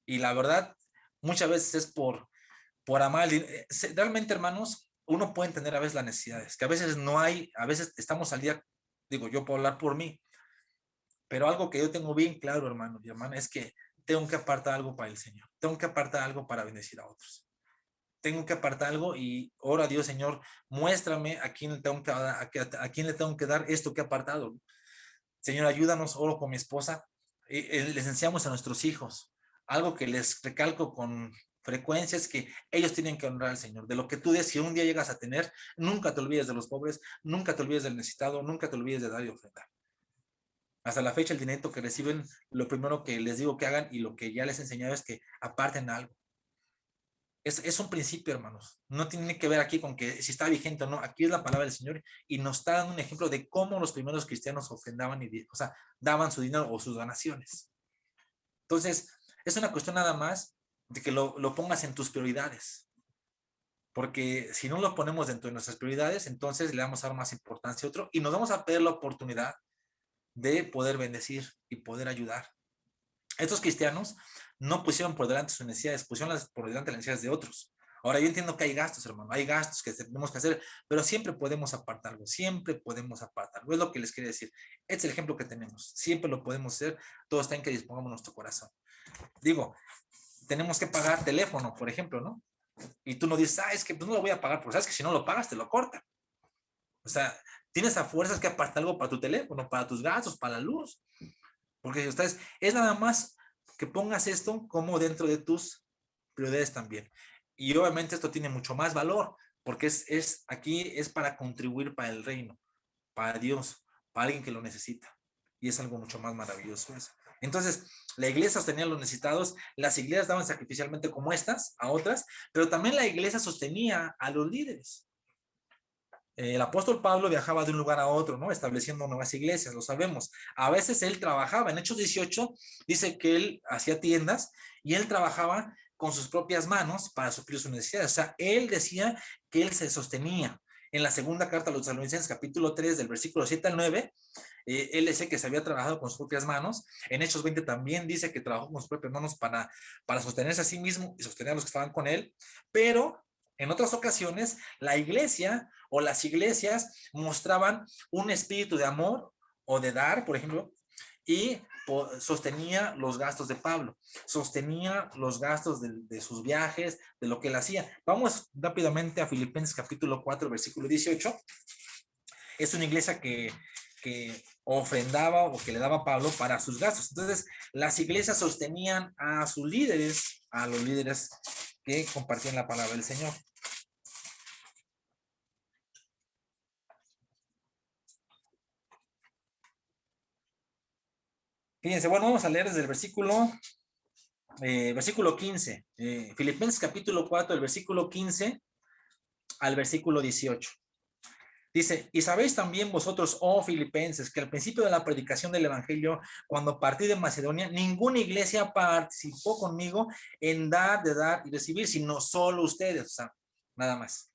Y la verdad, muchas veces es por amar. Realmente, hermanos, uno puede entender a veces las necesidades, que a veces no hay, a veces estamos al día, digo, yo puedo hablar por mí, pero algo que yo tengo bien claro, hermano y hermana, es que tengo que apartar algo para el Señor. Tengo que apartar algo para bendecir a otros. Tengo que apartar algo y ora a Dios, Señor, muéstrame a quién le tengo que dar, a quién le tengo que dar esto que he apartado. Señor, ayúdanos, oro con mi esposa. Les enseñamos a nuestros hijos. Algo que les recalco con frecuencia es que ellos tienen que honrar al Señor. De lo que tú des, si un día llegas a tener, nunca te olvides de los pobres, nunca te olvides del necesitado, nunca te olvides de dar y ofrendar. Hasta la fecha, el dinero que reciben, lo primero que les digo que hagan y lo que ya les he enseñado es que aparten algo. Es un principio, hermanos. No tiene que ver aquí con que si está vigente o no. Aquí es la palabra del Señor y nos está dando un ejemplo de cómo los primeros cristianos ofrendaban, o sea, daban su dinero o sus donaciones. Entonces, es una cuestión nada más de que lo pongas en tus prioridades. Porque si no lo ponemos dentro de nuestras prioridades, entonces le vamos a dar más importancia a otro y nos vamos a perder la oportunidad de poder bendecir y poder ayudar. Estos cristianos no pusieron por delante sus necesidades, pusieron por delante las necesidades de otros. Ahora, yo entiendo que hay gastos, hermano, hay gastos que tenemos que hacer, pero siempre podemos apartar algo, siempre podemos apartar algo. Es lo que les quería decir. Este es el ejemplo que tenemos. Siempre lo podemos hacer, todo está en que dispongamos nuestro corazón. Digo, tenemos que pagar teléfono, por ejemplo, ¿no? Y tú no dices, es que pues no lo voy a pagar, porque sabes que si no lo pagas, te lo cortan. O sea, tienes a fuerzas que apartar algo para tu teléfono, para tus gastos, para la luz. Porque ustedes, es nada más que pongas esto como dentro de tus prioridades también. Y obviamente esto tiene mucho más valor, porque aquí es para contribuir para el reino, para Dios, para alguien que lo necesita. Y es algo mucho más maravilloso eso. Entonces, la iglesia sostenía a los necesitados, las iglesias daban sacrificialmente como estas a otras, pero también la iglesia sostenía a los líderes. El apóstol Pablo viajaba de un lugar a otro, ¿no? Estableciendo nuevas iglesias, lo sabemos. A veces él trabajaba, en Hechos 18 dice que él hacía tiendas y él trabajaba con sus propias manos para suplir sus necesidades. O sea, él decía que él se sostenía. En la segunda carta a los Tesalonicenses, capítulo 3, del versículo 7 al 9, él dice que se había trabajado con sus propias manos. En Hechos 20 también dice que trabajó con sus propias manos para sostenerse a sí mismo y sostener a los que estaban con él. Pero en otras ocasiones, la iglesia o las iglesias mostraban un espíritu de amor o de dar, por ejemplo, y sostenía los gastos de Pablo, sostenía los gastos de sus viajes, de lo que él hacía. Vamos rápidamente a Filipenses capítulo 4, versículo 18. Es una iglesia que ofrendaba o que le daba a Pablo para sus gastos. Entonces, las iglesias sostenían a sus líderes, a los líderes que compartían la palabra del Señor. Fíjense, bueno, vamos a leer desde el versículo versículo 15, Filipenses capítulo 4, el versículo 15 al versículo 18. Dice, y sabéis también vosotros, oh filipenses, que al principio de la predicación del evangelio, cuando partí de Macedonia, ninguna iglesia participó conmigo en dar, de dar y recibir, sino solo ustedes, o sea, nada más.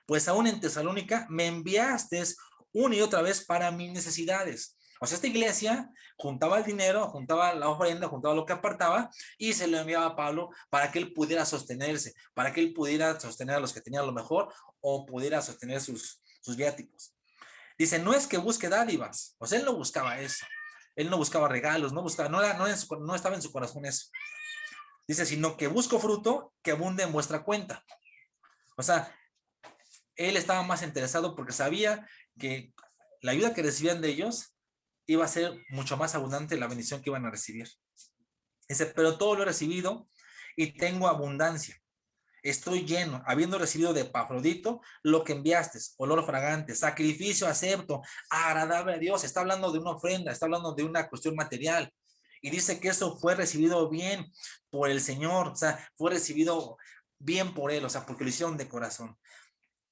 Pues aún en Tesalónica me enviasteis una y otra vez para mis necesidades. O sea, esta iglesia juntaba el dinero, juntaba la ofrenda, juntaba lo que apartaba y se lo enviaba a Pablo para que él pudiera sostenerse, para que él pudiera sostener a los que tenían lo mejor o pudiera sostener sus viáticos. Dice, no es que busque dádivas, o sea, él no buscaba eso. Él no buscaba regalos, no buscaba, no estaba en su corazón eso. Dice, sino que busco fruto que abunde en vuestra cuenta. O sea, él estaba más interesado porque sabía que la ayuda que recibían de ellos iba a ser mucho más abundante la bendición que iban a recibir. Dice, pero todo lo he recibido y tengo abundancia. Estoy lleno, habiendo recibido de Epafrodito lo que enviaste, olor fragante, sacrificio acepto, agradable a Dios. Está hablando de una ofrenda, está hablando de una cuestión material. Y dice que eso fue recibido bien por el Señor, o sea, fue recibido bien por Él, o sea, porque lo hicieron de corazón.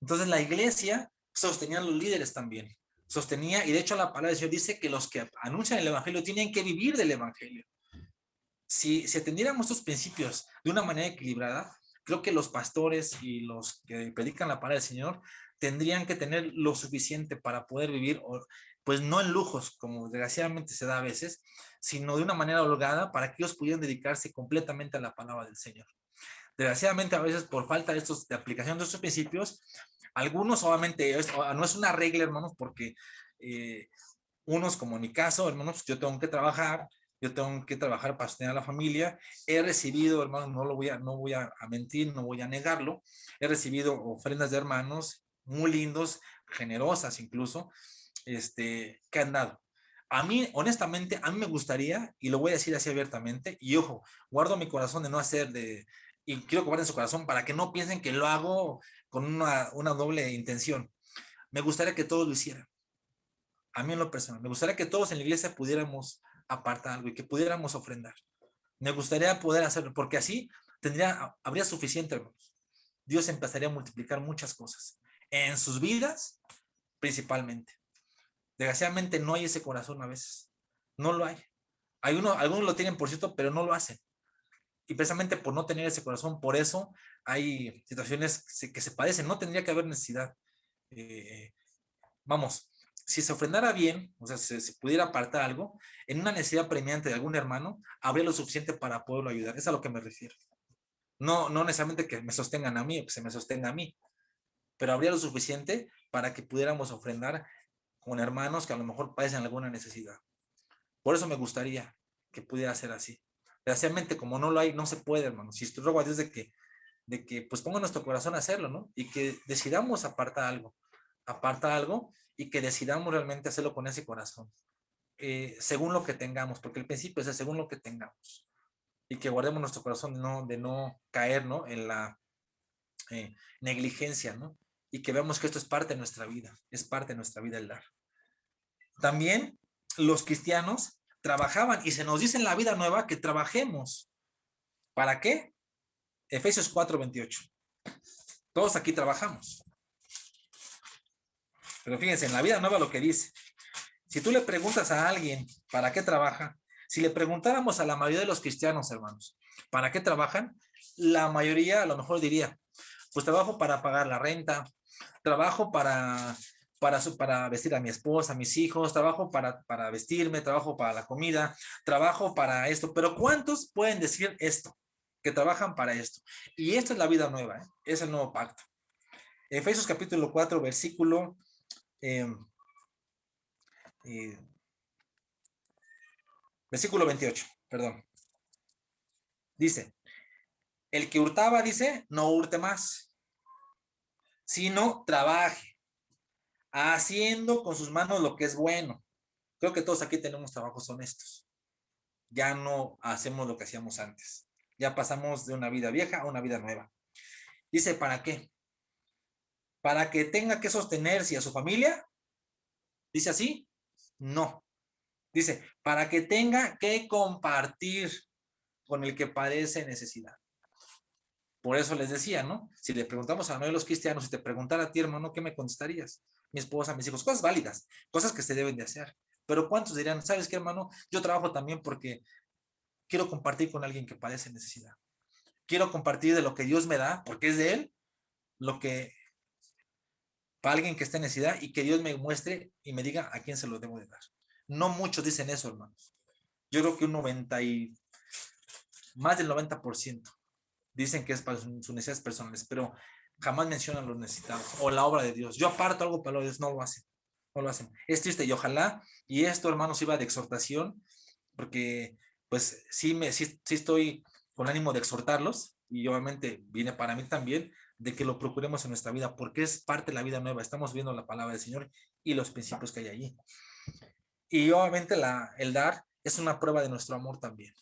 Entonces la iglesia sostenía a los líderes también, sostenía, y de hecho la palabra de Dios dice que los que anuncian el evangelio tienen que vivir del evangelio. Si atendiéramos estos principios de una manera equilibrada, creo que los pastores y los que predican la palabra del Señor tendrían que tener lo suficiente para poder vivir, pues no en lujos, como desgraciadamente se da a veces, sino de una manera holgada para que ellos pudieran dedicarse completamente a la palabra del Señor. Desgraciadamente, a veces por falta de aplicación de estos principios, algunos obviamente, no es una regla, hermanos, porque unos, como en mi caso, hermanos, yo tengo que trabajar para sostener a la familia. He recibido, hermanos, no voy a mentir, no voy a negarlo. He recibido ofrendas de hermanos muy lindos, generosas incluso, que han dado. A mí, honestamente, a mí me gustaría, y lo voy a decir así abiertamente, y ojo, guardo mi corazón de no hacer y quiero que guarden su corazón para que no piensen que lo hago con una doble intención. Me gustaría que todos lo hicieran. A mí en lo personal, me gustaría que todos en la iglesia pudiéramos apartar algo y que pudiéramos ofrendar. Me gustaría poder hacerlo, porque así habría suficiente, hermanos. Dios empezaría a multiplicar muchas cosas en sus vidas, principalmente. Desgraciadamente no hay ese corazón a veces. No lo hay. Algunos lo tienen, por cierto, pero no lo hacen. Y precisamente por no tener ese corazón, por eso hay situaciones que se padecen. No tendría que haber necesidad. Vamos, si se ofrendara bien, o sea, se pudiera apartar algo, en una necesidad premiante de algún hermano, habría lo suficiente para poderlo ayudar. Es a lo que me refiero. No necesariamente que me sostengan a mí, que se me sostenga a mí, pero habría lo suficiente para que pudiéramos ofrendar con hermanos que a lo mejor padecen alguna necesidad. Por eso me gustaría que pudiera ser así. Desgraciadamente, como no lo hay, no se puede, hermano. Si ruego a Dios de que pues ponga nuestro corazón a hacerlo, ¿no? Y que decidamos apartar algo y que decidamos realmente hacerlo con ese corazón, según lo que tengamos, porque el principio es según lo que tengamos. Y que guardemos nuestro corazón de no caer, ¿no? En la negligencia, ¿no? Y que veamos que esto es parte de nuestra vida, es parte de nuestra vida el dar. También los cristianos trabajaban y se nos dice en la vida nueva que trabajemos. ¿Para qué? Efesios 4:28. Todos aquí trabajamos. Pero fíjense, en la vida nueva lo que dice. Si tú le preguntas a alguien para qué trabaja, si le preguntáramos a la mayoría de los cristianos, hermanos, ¿para qué trabajan? La mayoría a lo mejor diría, pues trabajo para pagar la renta, trabajo para vestir a mi esposa, a mis hijos, trabajo para vestirme, trabajo para la comida, trabajo para esto. Pero ¿cuántos pueden decir esto? Que trabajan para esto. Y esta es la vida nueva, ¿eh? Es el nuevo pacto. Efesios capítulo 4, versículo versículo 28, perdón. Dice, el que hurtaba, dice, no hurte más, sino trabaje, haciendo con sus manos lo que es bueno. Creo que todos aquí tenemos trabajos honestos. Ya no hacemos lo que hacíamos antes. Ya pasamos de una vida vieja a una vida nueva. Dice, ¿para qué? ¿Para que tenga que sostenerse a su familia? ¿Dice así? No. Dice, para que tenga que compartir con el que padece necesidad. Por eso les decía, ¿no? Si le preguntamos a la mayoría de los cristianos, si te preguntara a ti, hermano, ¿qué me contestarías? Mi esposa, mis hijos, cosas válidas, cosas que se deben de hacer. Pero ¿cuántos dirían, sabes qué, hermano? Yo trabajo también porque quiero compartir con alguien que padece necesidad. Quiero compartir de lo que Dios me da, porque es de Él, lo que para alguien que esté en necesidad y que Dios me muestre y me diga a quién se lo debo de dar. No muchos dicen eso, hermanos. Yo creo que más del 90% dicen que es para sus necesidades personales, pero jamás mencionan los necesitados o la obra de Dios. Yo aparto algo para Dios, no lo hacen. No lo hacen. Es triste y ojalá, y esto, hermanos, iba de exhortación, porque pues sí estoy con ánimo de exhortarlos, y obviamente viene para mí también, de que lo procuremos en nuestra vida, porque es parte de la vida nueva. Estamos viendo la palabra del Señor y los principios que hay allí. Y obviamente el dar es una prueba de nuestro amor también.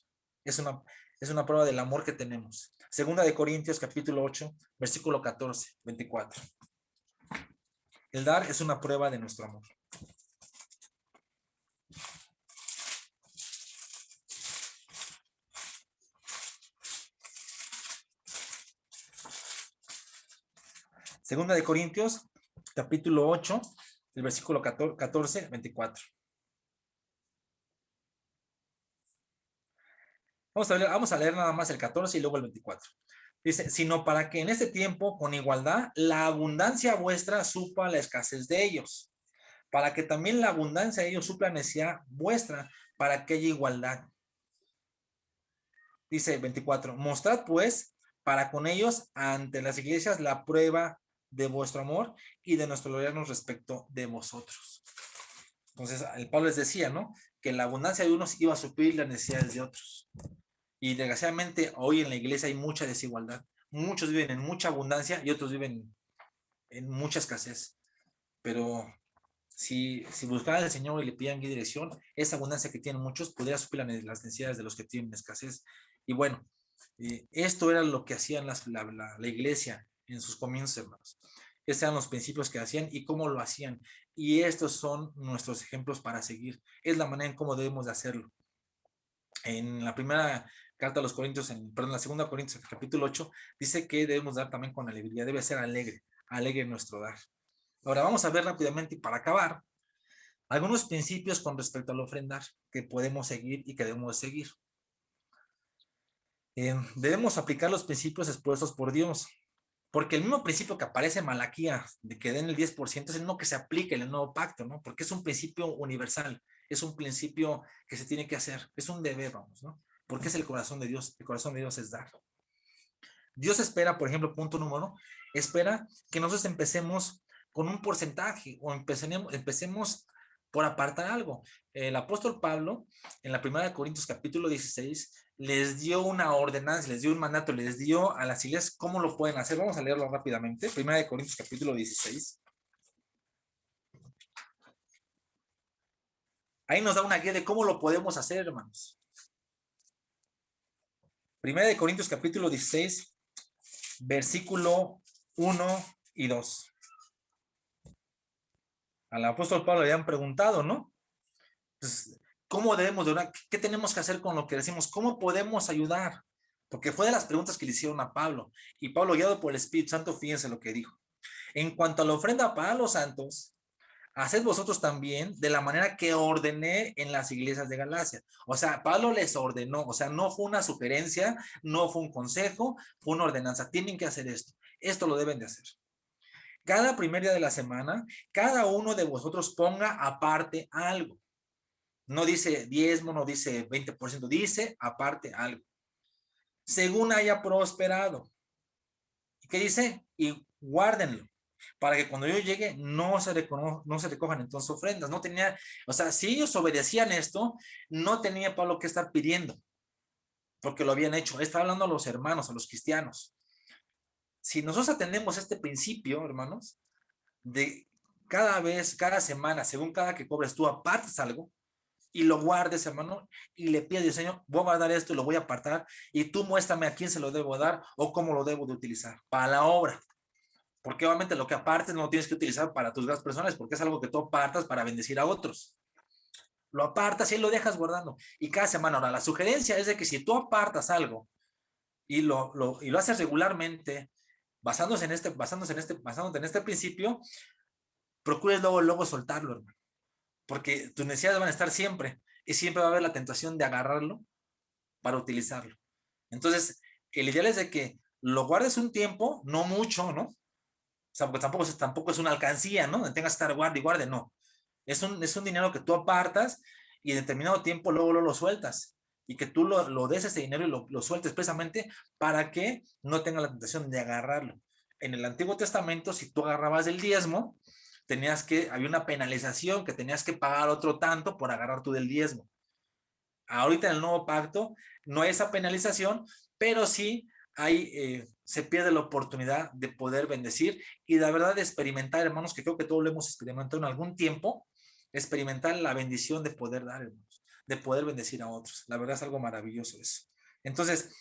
Es una prueba del amor que tenemos. Segunda de Corintios, capítulo 8, versículo 14, 24. El dar es una prueba de nuestro amor. Segunda de Corintios, capítulo 8, el versículo 14, 24. Vamos a leer nada más el 14 y luego el 24. Dice, sino para que en este tiempo, con igualdad, la abundancia vuestra supla la escasez de ellos, para que también la abundancia de ellos supla la necesidad vuestra, para que haya igualdad. Dice 24, mostrad pues para con ellos ante las iglesias la prueba de vuestro amor y de nuestro gloriarnos respecto de vosotros. Entonces, el Pablo les decía, ¿no? Que la abundancia de unos iba a suplir las necesidades de otros. Y desgraciadamente hoy en la iglesia hay mucha desigualdad. Muchos viven en mucha abundancia y otros viven en mucha escasez. Pero si buscaran al Señor y le pidieran dirección, esa abundancia que tienen muchos podría suplir las necesidades de los que tienen escasez. Y bueno, esto era lo que hacían la iglesia en sus comienzos, hermanos. Estos eran los principios que hacían y cómo lo hacían. Y estos son nuestros ejemplos para seguir. Es la manera en cómo debemos de hacerlo. En la primera carta a los Corintios, la segunda Corintios, capítulo 8, dice que debemos dar también con alegría. Debe ser alegre nuestro dar. Ahora vamos a ver rápidamente y para acabar algunos principios con respecto al ofrendar que podemos seguir y que debemos seguir. Debemos aplicar los principios expuestos por Dios, porque el mismo principio que aparece en Malaquías de que den el 10% es el mismo que se aplica en el nuevo pacto, ¿no? Porque es un principio universal, es un principio que se tiene que hacer, es un deber, vamos, ¿no? Porque es el corazón de Dios es dar. Dios espera, por ejemplo, punto número 1, espera que nosotros empecemos con un porcentaje o empecemos por apartar algo. El apóstol Pablo, en la primera de Corintios capítulo 16, les dio una ordenanza, les dio un mandato, les dio a las iglesias cómo lo pueden hacer. Vamos a leerlo rápidamente. Primera de Corintios capítulo 16. Ahí nos da una guía de cómo lo podemos hacer, hermanos. Primera de Corintios capítulo 16, versículo 1 y 2. Al apóstol Pablo le habían preguntado, ¿no? Pues, ¿cómo debemos de orar? ¿Qué tenemos que hacer con lo que decimos? ¿Cómo podemos ayudar? Porque fue de las preguntas que le hicieron a Pablo. Y Pablo, guiado por el Espíritu Santo, fíjense lo que dijo. En cuanto a la ofrenda para los santos, haced vosotros también de la manera que ordené en las iglesias de Galacia. O sea, Pablo les ordenó, o sea, no fue una sugerencia, no fue un consejo, fue una ordenanza. Tienen que hacer esto. Esto lo deben de hacer. Cada primer día de la semana, cada uno de vosotros ponga aparte algo. No dice diezmo, no dice 20%, dice aparte algo. Según haya prosperado. ¿Qué dice? Y guárdenlo, para que cuando yo llegue no se recojan entonces ofrendas. No tenía, o sea, si ellos obedecían esto, no tenía Pablo que estar pidiendo, porque lo habían hecho. Está hablando a los hermanos, a los cristianos. Si nosotros atendemos este principio, hermanos, de cada semana, según cada que cobres, tú apartas algo y lo guardes, hermano, y le pides, Señor, voy a guardar esto y lo voy a apartar, y tú muéstrame a quién se lo debo dar o cómo lo debo de utilizar para la obra. Porque obviamente lo que apartes no lo tienes que utilizar para tus gastos personales, porque es algo que tú apartas para bendecir a otros. lo apartas y lo dejas guardando. Y cada semana, ahora, la sugerencia es de que si tú apartas algo y lo haces regularmente, basándote en este principio, procures luego soltarlo, hermano. Porque tus necesidades van a estar siempre y siempre va a haber la tentación de agarrarlo para utilizarlo. Entonces, el ideal es de que lo guardes un tiempo, no mucho, ¿no? O sea, porque tampoco es una alcancía, ¿no? Donde tengas que estar guarde y guarde, no. Es un dinero que tú apartas y en determinado tiempo luego lo sueltas. Y que tú lo des ese dinero y lo sueltes precisamente para que no tenga la tentación de agarrarlo. En el Antiguo Testamento, si tú agarrabas el diezmo, había una penalización que tenías que pagar otro tanto por agarrar tú del diezmo. Ahorita en el nuevo pacto no hay esa penalización, pero sí se pierde la oportunidad de poder bendecir y la verdad de experimentar, hermanos, que creo que todos lo hemos experimentado en algún tiempo, experimentar la bendición de poder dar, hermanos, de poder bendecir a otros. La verdad es algo maravilloso eso. Entonces,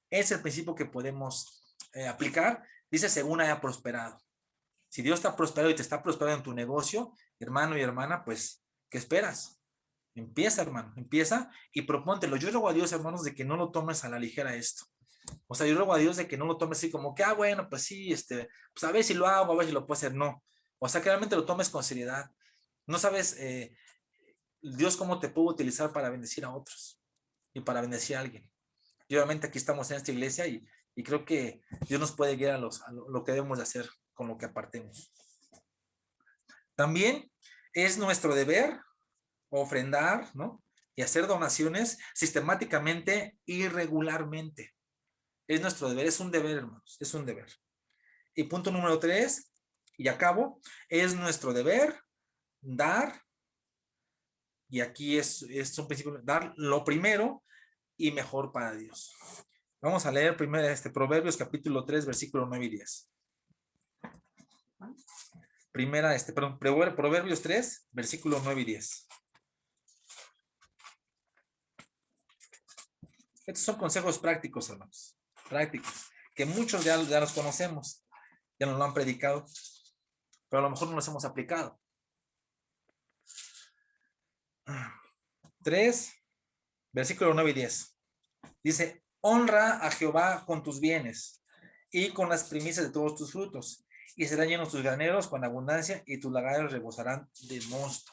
es el principio que podemos aplicar. Dice, según haya prosperado. Si Dios está prosperado y te está prosperando en tu negocio, hermano y hermana, pues, ¿qué esperas? Empieza, hermano, empieza y propóntelo. Yo ruego a Dios, hermanos, de que no lo tomes a la ligera esto. O sea, yo ruego a Dios de que no lo tomes así como que, bueno, pues sí, pues a ver si lo hago, a ver si lo puedo hacer. No. O sea, que realmente lo tomes con seriedad. No sabes, Dios, cómo te puede utilizar para bendecir a otros y para bendecir a alguien. Y obviamente aquí estamos en esta iglesia y creo que Dios nos puede guiar a lo que debemos de hacer con lo que apartemos. También es nuestro deber ofrendar, ¿no? Y hacer donaciones sistemáticamente y regularmente. Es nuestro deber, es un deber, hermanos, es un deber. Y punto número 3, y acabo, es nuestro deber dar, y aquí es un principio, dar lo primero y mejor para Dios. Vamos a leer primero Proverbios capítulo 3, versículo 9 y 10. Proverbios 3, versículo 9 y 10. Estos son consejos prácticos, hermanos, prácticos, que muchos ya los conocemos, ya nos lo han predicado, pero a lo mejor no los hemos aplicado. 3, versículo 9 y 10. Dice, honra a Jehová con tus bienes y con las primicias de todos tus frutos, y serán llenos tus graneros con abundancia, y tus lagares rebosarán de mosto.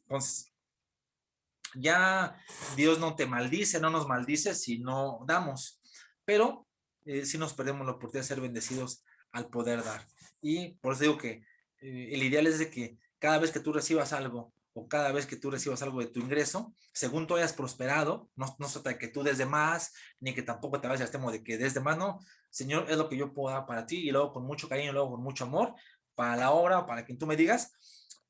Entonces, ya Dios no te maldice, no nos maldice si no damos, pero sí nos perdemos la oportunidad de ser bendecidos al poder dar. Y por eso digo que el ideal es de que cada vez que tú recibas algo o cada vez que tú recibas algo de tu ingreso, según tú hayas prosperado, no se trata de que tú des de más, ni que tampoco te vayas al tema de que des de más, no, Señor, es lo que yo puedo dar para ti, y luego con mucho cariño, luego con mucho amor, para la obra, para quien tú me digas,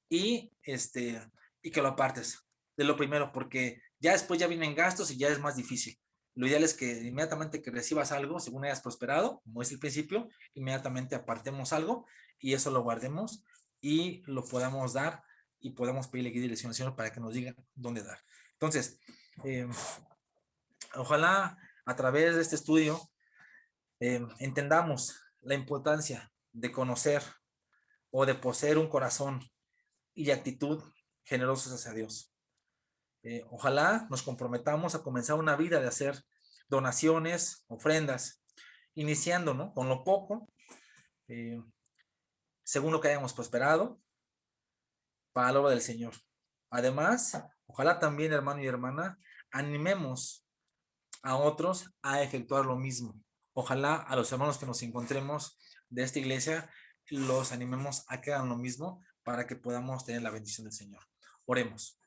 y que lo apartes de lo primero, porque ya después ya vienen gastos y ya es más difícil. Lo ideal es que inmediatamente que recibas algo, según hayas prosperado, como es el principio, inmediatamente apartemos algo y eso lo guardemos y lo podamos dar y podamos pedirle dirección al Señor para que nos diga dónde dar. Entonces, ojalá a través de este estudio entendamos la importancia de conocer o de poseer un corazón y actitud generosos hacia Dios. Ojalá nos comprometamos a comenzar una vida de hacer donaciones, ofrendas, iniciando, ¿no?, con lo poco, según lo que hayamos prosperado, para la obra del Señor. Además, ojalá también, hermano y hermana, animemos a otros a efectuar lo mismo. Ojalá a los hermanos que nos encontremos de esta iglesia los animemos a que hagan lo mismo para que podamos tener la bendición del Señor. Oremos.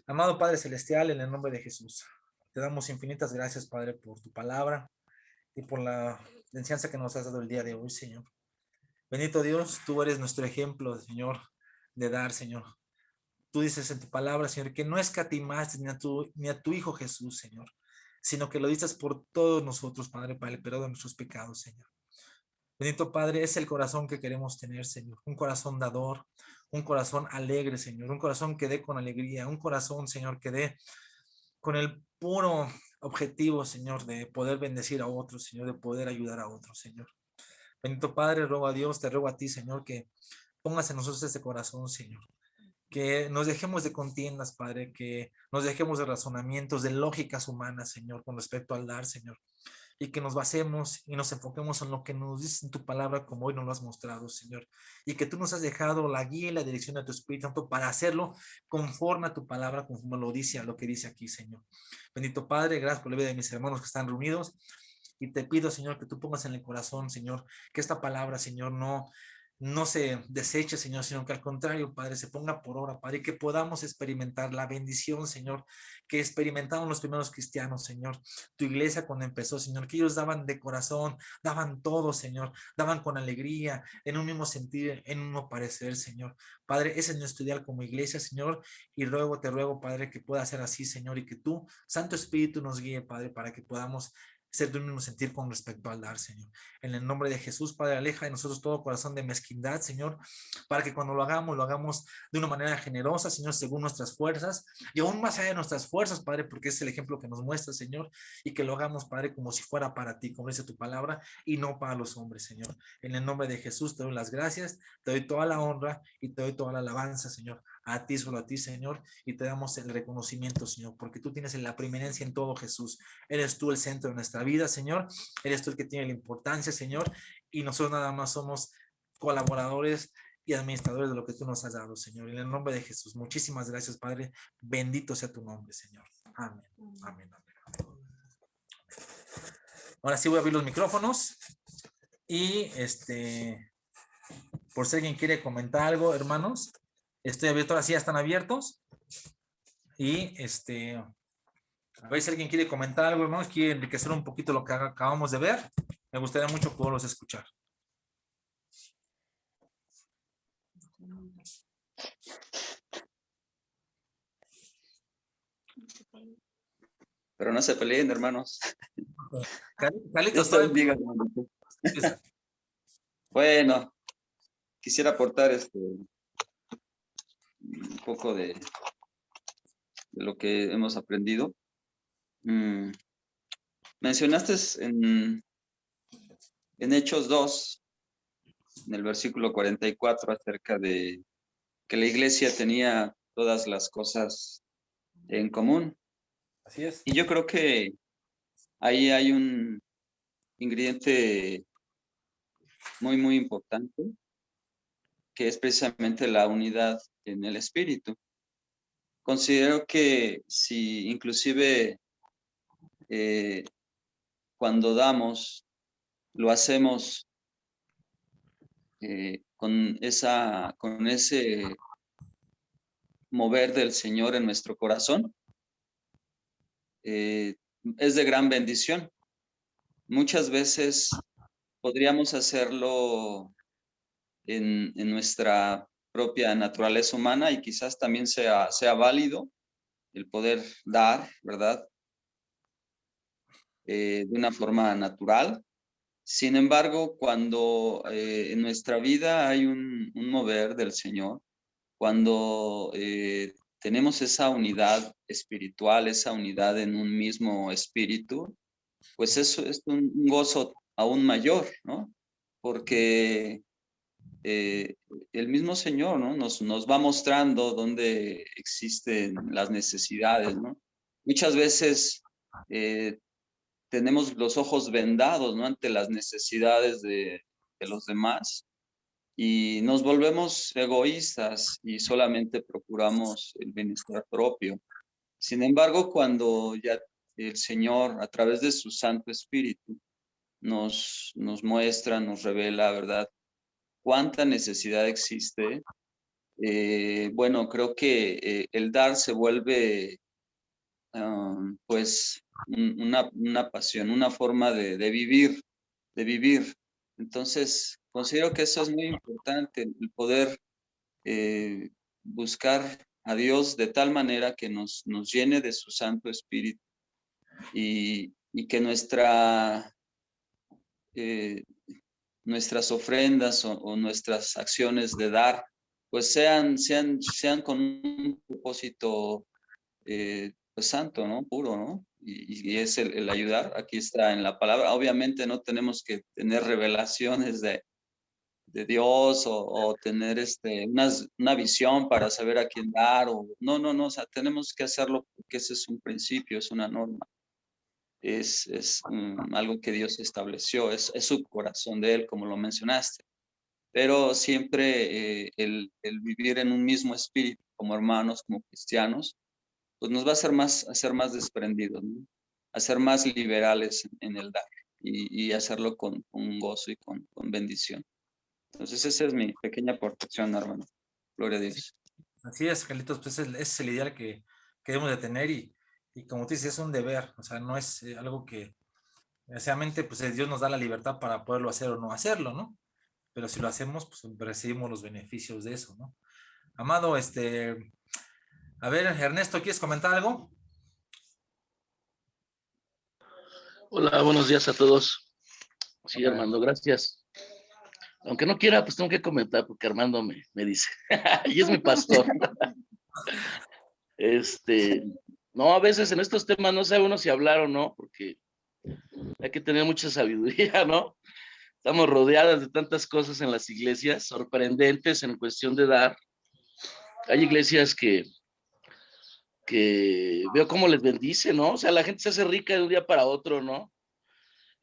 Amado Padre Celestial, en el nombre de Jesús, te damos infinitas gracias, Padre, por tu palabra y por la enseñanza que nos has dado el día de hoy, Señor. Bendito Dios, tú eres nuestro ejemplo, Señor, de dar, Señor. Tú dices en tu palabra, Señor, que no escatimaste ni a tu Hijo Jesús, Señor, sino que lo dices por todos nosotros, Padre, para el perdón de nuestros pecados, Señor. Bendito Padre, es el corazón que queremos tener, Señor, un corazón dador, un corazón alegre, Señor, un corazón que dé con alegría, un corazón, Señor, que dé con el puro objetivo, Señor, de poder bendecir a otros, Señor, de poder ayudar a otros, Señor. Bendito Padre, ruego a Dios, te ruego a ti, Señor, que pongas en nosotros este corazón, Señor, que nos dejemos de contiendas, Padre, que nos dejemos de razonamientos, de lógicas humanas, Señor, con respecto al dar, Señor, y que nos basemos y nos enfoquemos en lo que nos dice en tu palabra, como hoy nos lo has mostrado, Señor, y que tú nos has dejado la guía y la dirección de tu Espíritu Santo para hacerlo conforme a tu palabra, conforme lo dice, a lo que dice aquí, Señor. Bendito Padre, gracias por la vida de mis hermanos que están reunidos, y te pido, Señor, que tú pongas en el corazón, Señor, que esta palabra, Señor, no se deseche, Señor, sino que al contrario, Padre, se ponga por obra, Padre, y que podamos experimentar la bendición, Señor, que experimentaron los primeros cristianos, Señor. Tu iglesia cuando empezó, Señor, que ellos daban de corazón, daban todo, Señor, daban con alegría, en un mismo sentir, en un mismo parecer, Señor. Padre, ese es nuestro ideal como iglesia, Señor, y luego te ruego, Padre, que pueda ser así, Señor, y que tú, Santo Espíritu, nos guíe, Padre, para que podamos ser de un mismo sentir con respecto al dar, Señor. En el nombre de Jesús, Padre, aleja de nosotros todo corazón de mezquindad, Señor, para que cuando lo hagamos de una manera generosa, Señor, según nuestras fuerzas, y aún más allá de nuestras fuerzas, Padre, porque es el ejemplo que nos muestra, Señor, y que lo hagamos, Padre, como si fuera para ti, como dice tu palabra, y no para los hombres, Señor. En el nombre de Jesús te doy las gracias, te doy toda la honra y te doy toda la alabanza, Señor. A ti, solo a ti, Señor, y te damos el reconocimiento, Señor, porque tú tienes la preeminencia en todo, Jesús. Eres tú el centro de nuestra vida, Señor. Eres tú el que tiene la importancia, Señor, y nosotros nada más somos colaboradores y administradores de lo que tú nos has dado, Señor. En el nombre de Jesús, muchísimas gracias, Padre. Bendito sea tu nombre, Señor. Amén. Amén. Amén. Ahora sí voy a abrir los micrófonos y por si alguien quiere comentar algo, hermanos, estoy abierto, ahora sí ya están abiertos y a ver si alguien quiere comentar algo, hermanos, quiere enriquecer un poquito lo que acabamos de ver. Me gustaría mucho poderlos escuchar. Pero no se peleen, hermanos. Carlitos, Dios te bendiga, hermanito. Bueno, quisiera aportar un poco de lo que hemos aprendido. Mencionaste en Hechos 2, en el versículo 44, acerca de que la iglesia tenía todas las cosas en común. Así es. Y yo creo que ahí hay un ingrediente muy, muy importante, que es precisamente la unidad en el espíritu. Considero que si inclusive cuando damos, lo hacemos con ese mover del Señor en nuestro corazón, es de gran bendición. Muchas veces podríamos hacerlo en nuestra propia naturaleza humana y quizás también sea válido el poder dar, ¿verdad? De una forma natural. Sin embargo, cuando en nuestra vida hay un mover del Señor, cuando tenemos esa unidad espiritual, esa unidad en un mismo espíritu, pues eso es un gozo aún mayor, ¿no? Porque el mismo Señor, ¿no? Nos va mostrando dónde existen las necesidades, ¿no? Muchas veces tenemos los ojos vendados, ¿no? Ante las necesidades de los demás y nos volvemos egoístas y solamente procuramos el bienestar propio. Sin embargo, cuando ya el Señor, a través de su Santo Espíritu, nos muestra, nos revela, ¿verdad?, cuánta necesidad existe, bueno, creo que el dar se vuelve pues una pasión, una forma de vivir, de vivir. Entonces, considero que eso es muy importante, el poder buscar a Dios de tal manera que nos llene de su Santo Espíritu y que nuestras ofrendas o nuestras acciones de dar, pues sean con un propósito pues santo, ¿no? Puro, ¿no? Y es el ayudar. Aquí está en la palabra. Obviamente no tenemos que tener revelaciones de de Dios o tener una visión para saber a quién dar. No, o sea, tenemos que hacerlo porque ese es un principio, es una norma. Es algo que Dios estableció, es su corazón de Él, como lo mencionaste. Pero siempre el vivir en un mismo espíritu, como hermanos, como cristianos, pues nos va a hacer más desprendidos, ¿no? A ser más liberales en el dar y hacerlo con gozo y con bendición. Entonces esa es mi pequeña aportación, hermano. Gloria a Dios. Así es, Carlitos, pues ese es el ideal que debemos de tener y como tú dices, es un deber, o sea, no es algo que, desgraciadamente, pues Dios nos da la libertad para poderlo hacer o no hacerlo, ¿no? Pero si lo hacemos, pues recibimos los beneficios de eso, ¿no? Amado, a ver, Ernesto, ¿quieres comentar algo? Hola, buenos días a todos. Sí, Armando, gracias. Aunque no quiera, pues tengo que comentar porque Armando me dice. Y es mi pastor. No, a veces en estos temas no sabe uno si hablar o no, porque hay que tener mucha sabiduría, ¿no? Estamos rodeadas de tantas cosas en las iglesias, sorprendentes en cuestión de dar. Hay iglesias que veo cómo les bendice, ¿no? O sea, la gente se hace rica de un día para otro, ¿no?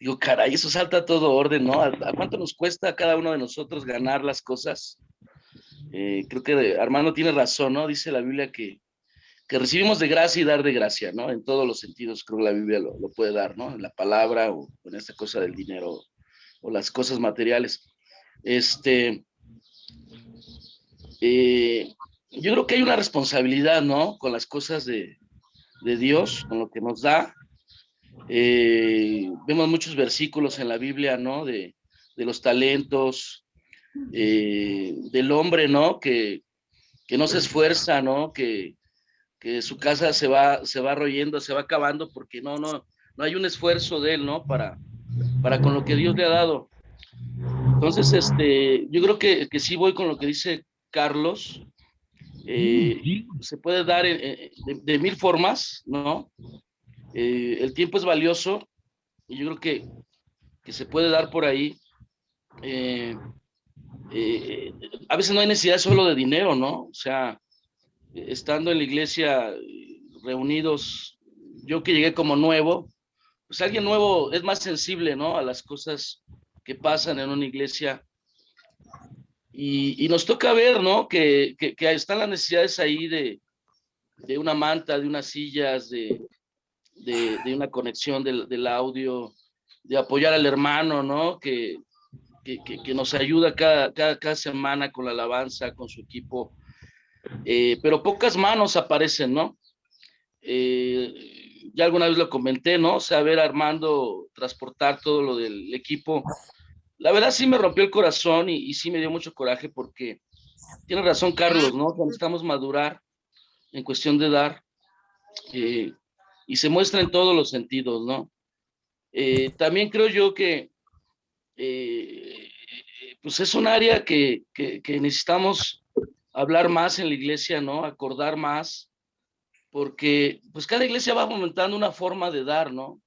Digo, caray, eso salta a todo orden, ¿no? ¿A cuánto nos cuesta a cada uno de nosotros ganar las cosas? Creo que Armando tiene razón, ¿no? Dice la Biblia que recibimos de gracia y dar de gracia, ¿no? En todos los sentidos creo que la Biblia lo puede dar, ¿no? En la palabra o en esta cosa del dinero o las cosas materiales. Yo creo que hay una responsabilidad, ¿no? Con las cosas de Dios, con lo que nos da. Vemos muchos versículos en la Biblia, ¿no? De los talentos, del hombre, ¿no? Que no se esfuerza, ¿no? Que su casa se va royendo, se va acabando porque no hay un esfuerzo de él, ¿no? Para con lo que Dios le ha dado. Entonces, yo creo que sí voy con lo que dice Carlos. Se puede dar de mil formas, ¿no? El tiempo es valioso y yo creo que se puede dar por ahí. A veces no hay necesidad solo de dinero, ¿no? O sea, estando en la iglesia reunidos, yo que llegué como nuevo, pues alguien nuevo es más sensible, ¿no? A las cosas que pasan en una iglesia. Y nos toca ver, ¿no? Que están las necesidades ahí de una manta, de unas sillas, de una conexión del audio, de apoyar al hermano, ¿no? Que nos ayuda cada semana con la alabanza, con su equipo. Pero pocas manos aparecen, ¿no? Ya alguna vez lo comenté, ¿no? Saber Armando transportar todo lo del equipo. La verdad sí me rompió el corazón y sí me dio mucho coraje porque tiene razón Carlos, ¿no? Necesitamos madurar en cuestión de dar y se muestra en todos los sentidos, ¿no? También creo yo que pues es un área que necesitamos hablar más en la iglesia, ¿no? Acordar más, porque pues cada iglesia va aumentando una forma de dar, ¿no?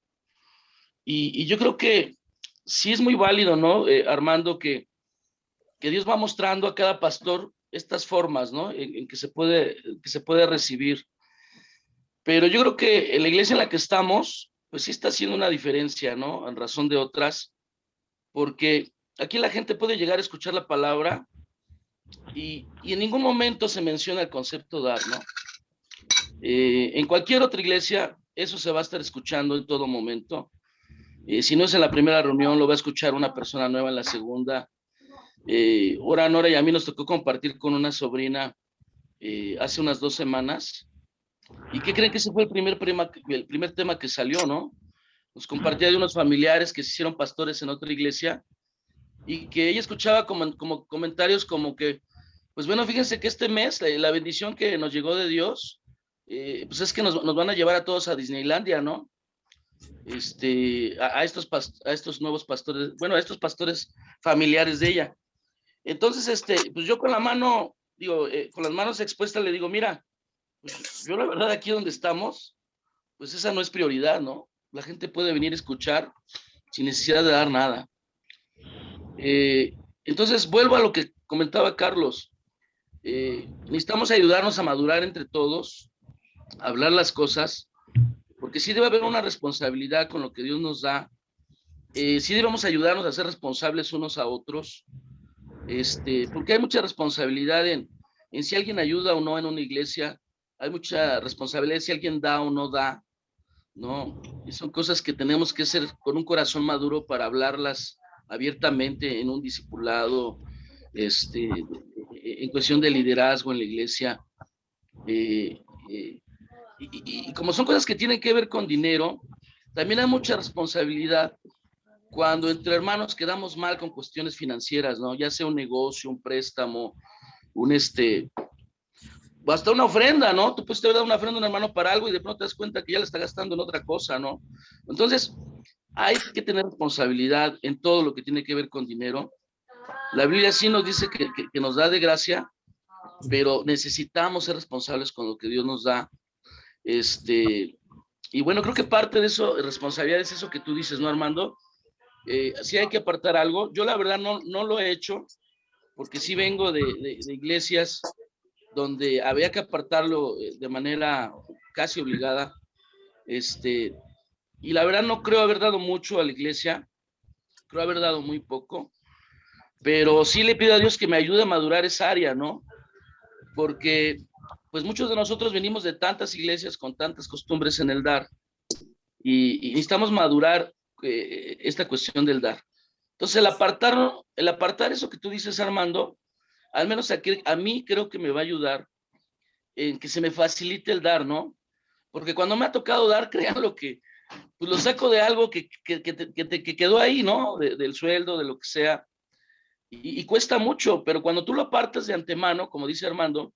Y yo creo que sí es muy válido, ¿no? Armando, que Dios va mostrando a cada pastor estas formas, ¿no? En que se puede recibir. Pero yo creo que en la iglesia en la que estamos, pues sí está haciendo una diferencia, ¿no? En razón de otras, porque aquí la gente puede llegar a escuchar la palabra y en ningún momento se menciona el concepto dar, ¿no? En cualquier otra iglesia, eso se va a estar escuchando en todo momento. Si no es en la primera reunión, lo va a escuchar una persona nueva en la segunda. Ahora, Nora y a mí nos tocó compartir con una sobrina hace unas 2 semanas. ¿Y qué creen que ese fue el primer tema que salió, no? Nos compartía de unos familiares que se hicieron pastores en otra iglesia y que ella escuchaba como comentarios como que, pues bueno, fíjense que este mes la bendición que nos llegó de Dios, pues es que nos van a llevar a todos a Disneylandia, ¿no? A estos nuevos pastores, bueno, a estos pastores familiares de ella. Entonces, pues yo con las manos expuestas le digo, mira, pues yo la verdad aquí donde estamos, pues esa no es prioridad, ¿no? La gente puede venir a escuchar sin necesidad de dar nada. Entonces, vuelvo a lo que comentaba Carlos. Necesitamos ayudarnos a madurar entre todos, a hablar las cosas, porque sí debe haber una responsabilidad con lo que Dios nos da. Sí debemos ayudarnos a ser responsables unos a otros, porque hay mucha responsabilidad en si alguien ayuda o no en una iglesia. Hay mucha responsabilidad si alguien da o no da, ¿no? Y son cosas que tenemos que ser con un corazón maduro para hablarlas abiertamente en un discipulado, en cuestión de liderazgo en la iglesia. Y como son cosas que tienen que ver con dinero, también hay mucha responsabilidad cuando entre hermanos quedamos mal con cuestiones financieras, ¿no? Ya sea un negocio, un préstamo, hasta una ofrenda, ¿no? Tú puedes te dar una ofrenda a un hermano para algo y de pronto te das cuenta que ya la está gastando en otra cosa, ¿no? Entonces, hay que tener responsabilidad en todo lo que tiene que ver con dinero. La Biblia sí nos dice que nos da de gracia, pero necesitamos ser responsables con lo que Dios nos da. Y bueno, creo que parte de eso, responsabilidad es eso que tú dices, ¿no, Armando? Si hay que apartar algo, yo la verdad no lo he hecho, porque sí vengo de iglesias donde había que apartarlo de manera casi obligada, y la verdad no creo haber dado mucho a la iglesia, creo haber dado muy poco, pero sí le pido a Dios que me ayude a madurar esa área, ¿no? Porque pues muchos de nosotros venimos de tantas iglesias con tantas costumbres en el dar, y necesitamos madurar esta cuestión del dar. Entonces el apartar eso que tú dices, Armando, al menos a mí creo que me va a ayudar en que se me facilite el dar, ¿no? Porque cuando me ha tocado dar, créanlo que pues lo saco de algo que quedó ahí, ¿no? Del sueldo, de lo que sea, y cuesta mucho, pero cuando tú lo apartas de antemano, como dice Armando,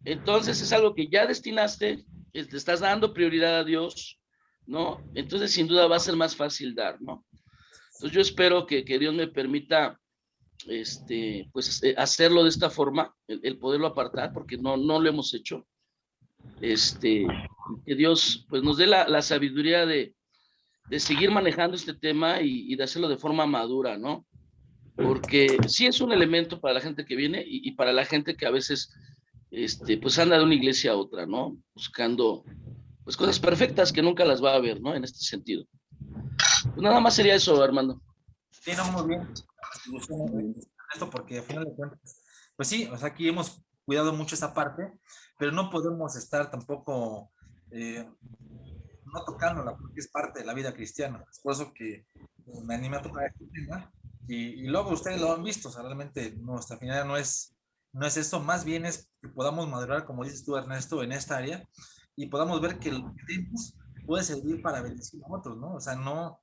entonces es algo que ya destinaste, te estás dando prioridad a Dios, ¿no? Entonces sin duda va a ser más fácil dar, ¿no? Entonces yo espero que Dios me permita pues hacerlo de esta forma, el poderlo apartar, porque no lo hemos hecho. Que Dios pues nos dé la sabiduría de seguir manejando este tema y de hacerlo de forma madura, ¿no? Porque sí es un elemento para la gente que viene y para la gente que a veces pues anda de una iglesia a otra, ¿no? Buscando pues cosas perfectas que nunca las va a ver, ¿no? En este sentido. Pues nada más sería eso, Armando. Sí, no, muy bien. Esto porque al final de cuentas, pues sí, o sea, aquí hemos cuidado mucho esa parte, pero no podemos estar tampoco no tocándola porque es parte de la vida cristiana. Es por eso que me animé a tocar este tema y luego ustedes lo han visto, o sea, realmente nuestra finalidad no es eso, más bien es que podamos madurar, como dices tú, Ernesto, en esta área y podamos ver que el tiempo puede servir para bendecir a otros, ¿no? O sea, no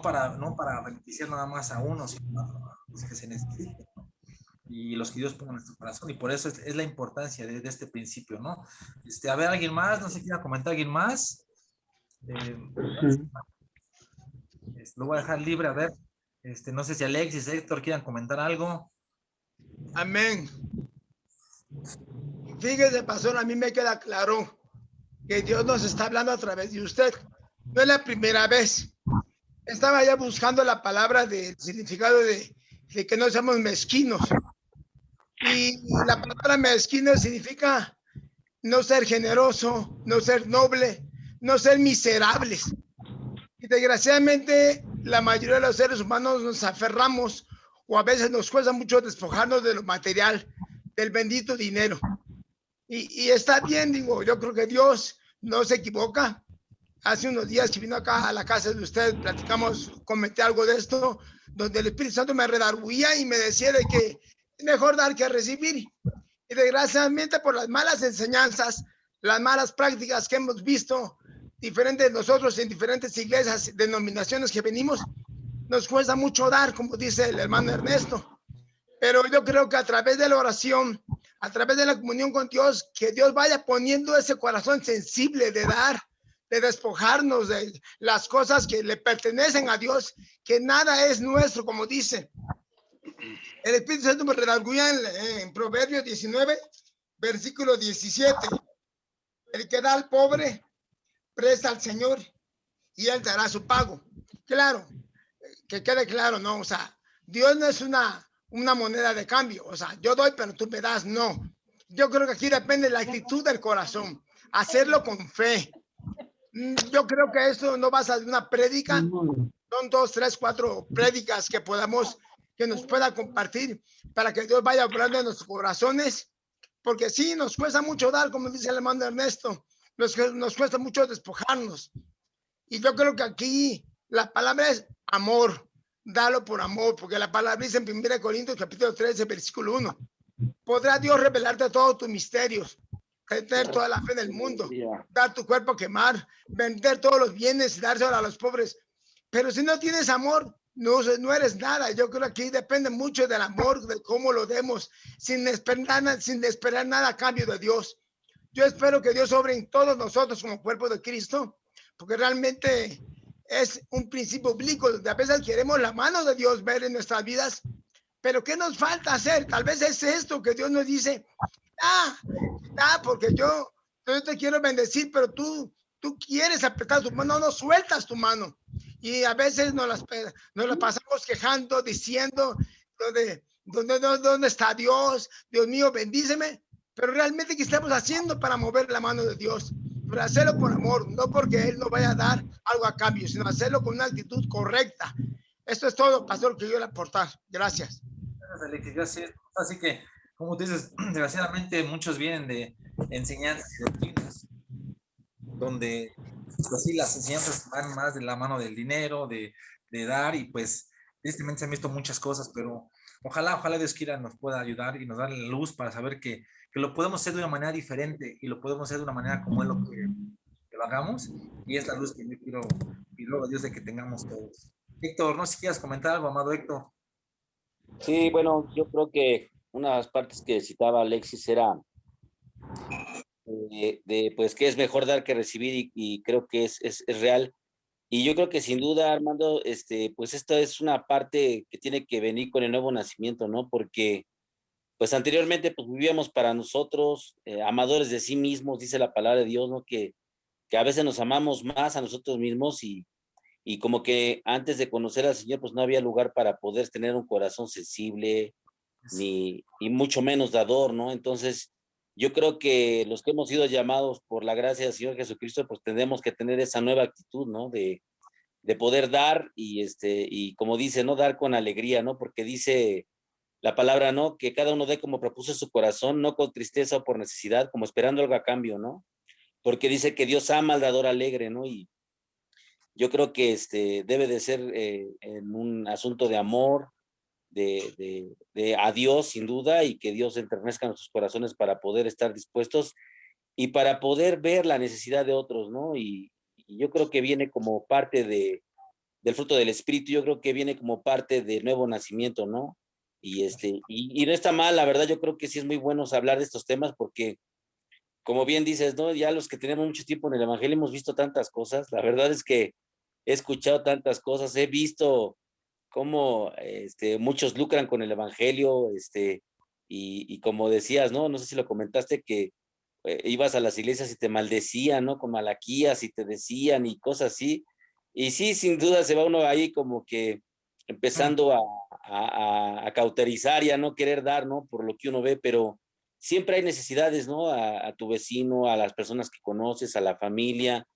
para beneficiar nada más a uno, sino a los que se necesiten, ¿no? Y los que Dios ponga en nuestro corazón. Y por eso es la importancia de este principio, ¿no? A ver, ¿alguien más? No sé si quiera comentar alguien más. Lo voy a dejar libre, a ver. No sé si Alexis, Héctor quieran comentar algo. Amén. Fíjese, pastor, a mí me queda claro que Dios nos está hablando a través de usted. No es la primera vez. Estaba ya buscando la palabra del significado de que no seamos mezquinos. Y la palabra mezquino significa no ser generoso, no ser noble, no ser miserables. Y desgraciadamente la mayoría de los seres humanos nos aferramos o a veces nos cuesta mucho despojarnos de lo material, del bendito dinero. Y está bien, digo, yo creo que Dios no se equivoca. Hace unos días que vino acá a la casa de usted, platicamos, comenté algo de esto, donde el Espíritu Santo me redarguía y me decía de que es mejor dar que recibir. Y desgraciadamente por las malas enseñanzas, las malas prácticas que hemos visto, diferentes de nosotros en diferentes iglesias, denominaciones que venimos, nos cuesta mucho dar, como dice el hermano Ernesto. Pero yo creo que a través de la oración, a través de la comunión con Dios, que Dios vaya poniendo ese corazón sensible de dar, de despojarnos de las cosas que le pertenecen a Dios, que nada es nuestro, como dice. El Espíritu Santo me redarguía en Proverbios 19, versículo 17. El que da al pobre, presta al Señor y Él dará su pago. Claro, que quede claro, ¿no? O sea, Dios no es una una moneda de cambio. O sea, yo doy, pero tú me das. No. Yo creo que aquí depende de la actitud del corazón. Hacerlo con fe. Yo creo que esto no va a ser una prédica. Son 2, 3, 4 prédicas que nos pueda compartir para que Dios vaya obrando en nuestros corazones. Porque sí, nos cuesta mucho dar, como dice el hermano Ernesto. Nos cuesta mucho despojarnos. Y yo creo que aquí la palabra es amor. Dalo por amor, porque la palabra dice en 1 Corintios capítulo 13, versículo 1. Podrá Dios revelarte todos tus misterios, tener toda la fe del mundo, dar tu cuerpo a quemar, vender todos los bienes y dárselo a los pobres. Pero si no tienes amor, no eres nada. Yo creo que aquí depende mucho del amor, de cómo lo demos, sin esperar nada a cambio de Dios. Yo espero que Dios obre en todos nosotros como cuerpo de Cristo, porque realmente es un principio bíblico. A veces queremos la mano de Dios ver en nuestras vidas, pero ¿qué nos falta hacer? Tal vez es esto que Dios nos dice, porque yo te quiero bendecir, pero tú quieres apretar tu mano, no sueltas tu mano. Y a veces nos la pasamos quejando, diciendo, ¿dónde está Dios? Dios mío, bendíceme. Pero realmente, ¿qué estamos haciendo para mover la mano de Dios? Pero hacerlo por amor, no porque Él nos vaya a dar algo a cambio, sino hacerlo con una actitud correcta. Esto es todo, pastor, que yo le aportar. Gracias. Gracias, Alexis. Gracias. Así que, como tú dices, desgraciadamente muchos vienen de enseñanzas y doctrinas donde pues sí, las enseñanzas van más de la mano del dinero, de dar, y pues tristemente se han visto muchas cosas, pero ojalá Dios quiera nos pueda ayudar y nos darle la luz para saber que lo podemos hacer de una manera diferente y lo podemos hacer de una manera como Él lo quiere que lo hagamos, y es la luz que yo quiero y luego Dios de que tengamos todos. Héctor, no sé si quieras comentar algo, amado Héctor. Sí, bueno, yo creo que una de las partes que citaba Alexis era pues que es mejor dar que recibir, y creo que es real. Y yo creo que sin duda, Armando, pues esto es una parte que tiene que venir con el nuevo nacimiento, ¿no? Porque pues anteriormente pues vivíamos para nosotros, amadores de sí mismos, dice la palabra de Dios, ¿no? Que a veces nos amamos más a nosotros mismos, y como que antes de conocer al Señor pues no había lugar para poder tener un corazón sensible, y mucho menos dador, ¿no? Entonces, yo creo que los que hemos sido llamados por la gracia del Señor Jesucristo, pues tenemos que tener esa nueva actitud, ¿no? De poder dar, y como dice, ¿no? Dar con alegría, ¿no? Porque dice la palabra, ¿no? Que cada uno dé como propuso su corazón, no con tristeza o por necesidad, como esperando algo a cambio, ¿no? Porque dice que Dios ama al dador alegre, ¿no? Y yo creo que debe de ser en un asunto de amor, de a Dios, sin duda, y que Dios enternezca nuestros corazones para poder estar dispuestos y para poder ver la necesidad de otros, ¿no? Y yo creo que viene como parte del fruto del Espíritu. Yo creo que viene como parte del nuevo nacimiento, ¿no? Y no está mal, la verdad. Yo creo que sí es muy bueno hablar de estos temas, porque como bien dices, ¿no? Ya los que tenemos mucho tiempo en el Evangelio hemos visto tantas cosas. La verdad es que he escuchado tantas cosas, he visto cómo muchos lucran con el Evangelio, y como decías, ¿no? No sé si lo comentaste, que ibas a las iglesias y te maldecían, ¿no? Con Malaquías, y te decían y cosas así. Y sí, sin duda se va uno ahí como que empezando a cauterizar y a no querer dar, ¿no? Por lo que uno ve, pero siempre hay necesidades, ¿no? A tu vecino, a las personas que conoces, a la familia,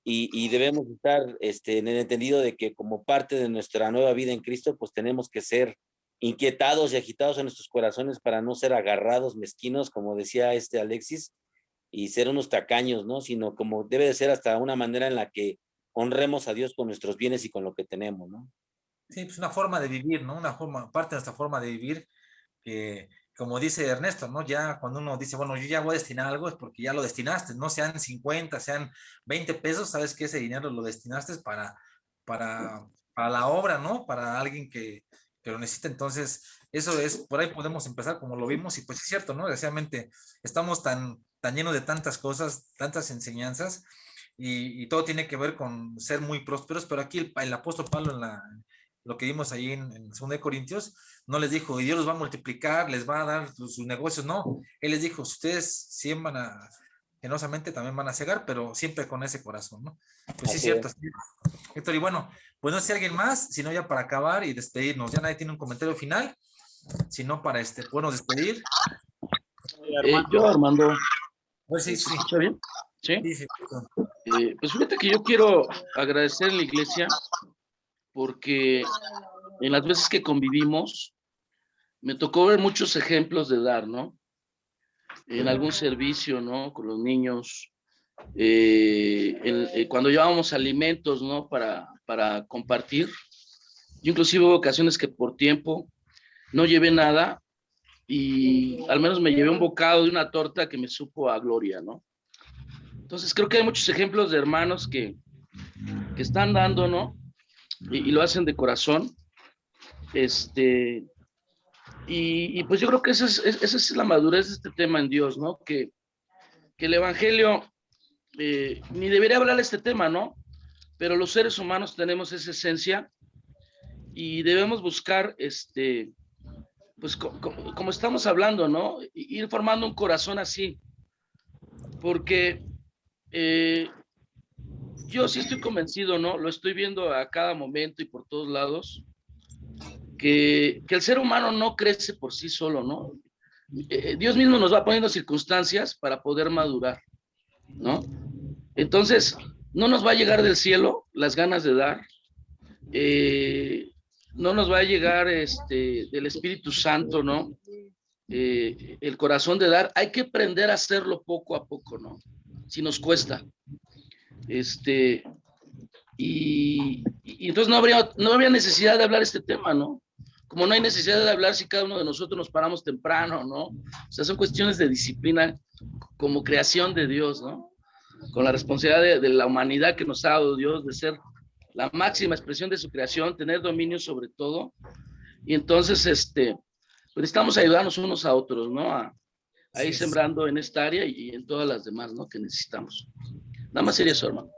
y debemos estar en el entendido de que como parte de nuestra nueva vida en Cristo, pues tenemos que ser inquietados y agitados en nuestros corazones para no ser agarrados, mezquinos, como decía Alexis, y ser unos tacaños, ¿no? Sino como debe de ser hasta una manera en la que honremos a Dios con nuestros bienes y con lo que tenemos, ¿no? Sí, pues una forma de vivir, ¿no? Parte de nuestra forma de vivir, que como dice Ernesto, ¿no? Ya cuando uno dice, bueno, yo ya voy a destinar algo, es porque ya lo destinaste, no sean 50, sean 20 pesos, sabes que ese dinero lo destinaste para la obra, ¿no? Para alguien que lo necesita. Entonces, eso es, por ahí podemos empezar como lo vimos, y pues es cierto, ¿no? Desgraciadamente estamos tan llenos de tantas cosas, tantas enseñanzas, y todo tiene que ver con ser muy prósperos, pero aquí el apóstol Pablo lo que vimos ahí en 2 Corintios, no les dijo, y Dios los va a multiplicar, les va a dar sus negocios, no. Él les dijo, ustedes siembran generosamente, también van a cegar, pero siempre con ese corazón, ¿no? Pues sí, es cierto. Héctor, y bueno, pues no sé si alguien más, sino ya para acabar y despedirnos, ya nadie tiene un comentario final, Si no, para podernos despedir. Yo, Armando, Pues sí, sí. ¿está bien? Sí. Sí, sí. Pues fíjate que yo quiero agradecer a la iglesia porque en las veces que convivimos me tocó ver muchos ejemplos de dar, ¿no? En algún servicio, ¿no? Con los niños, cuando llevábamos alimentos, ¿no? Para compartir. Yo inclusive hubo ocasiones que por tiempo no llevé nada y al menos me llevé un bocado de una torta que me supo a gloria, ¿no? Entonces creo que hay muchos ejemplos de hermanos que están dando, ¿no? Y lo hacen de corazón. Y pues yo creo que esa es la madurez de este tema en Dios, ¿no? Que el Evangelio ni debería hablar de este tema, ¿no? Pero los seres humanos tenemos esa esencia y debemos buscar, pues como estamos hablando, ¿no? Ir formando un corazón así, porque yo sí estoy convencido, ¿no? Lo estoy viendo a cada momento y por todos lados, que el ser humano no crece por sí solo, ¿no? Dios mismo nos va poniendo circunstancias para poder madurar, ¿no? Entonces, no nos va a llegar del cielo las ganas de dar, no nos va a llegar del Espíritu Santo, ¿no? El corazón de dar, hay que aprender a hacerlo poco a poco, ¿no? Si nos cuesta. Y entonces no habría necesidad de hablar este tema, ¿no? Como no hay necesidad de hablar si cada uno de nosotros nos paramos temprano, ¿no? O sea, son cuestiones de disciplina como creación de Dios, ¿no? Con la responsabilidad de la humanidad que nos ha dado Dios de ser la máxima expresión de su creación, tener dominio sobre todo. Y entonces, pues necesitamos ayudarnos unos a otros, ¿no? A ir sembrando en esta área y en todas las demás, ¿no? Que necesitamos. Nada más sería eso, hermano.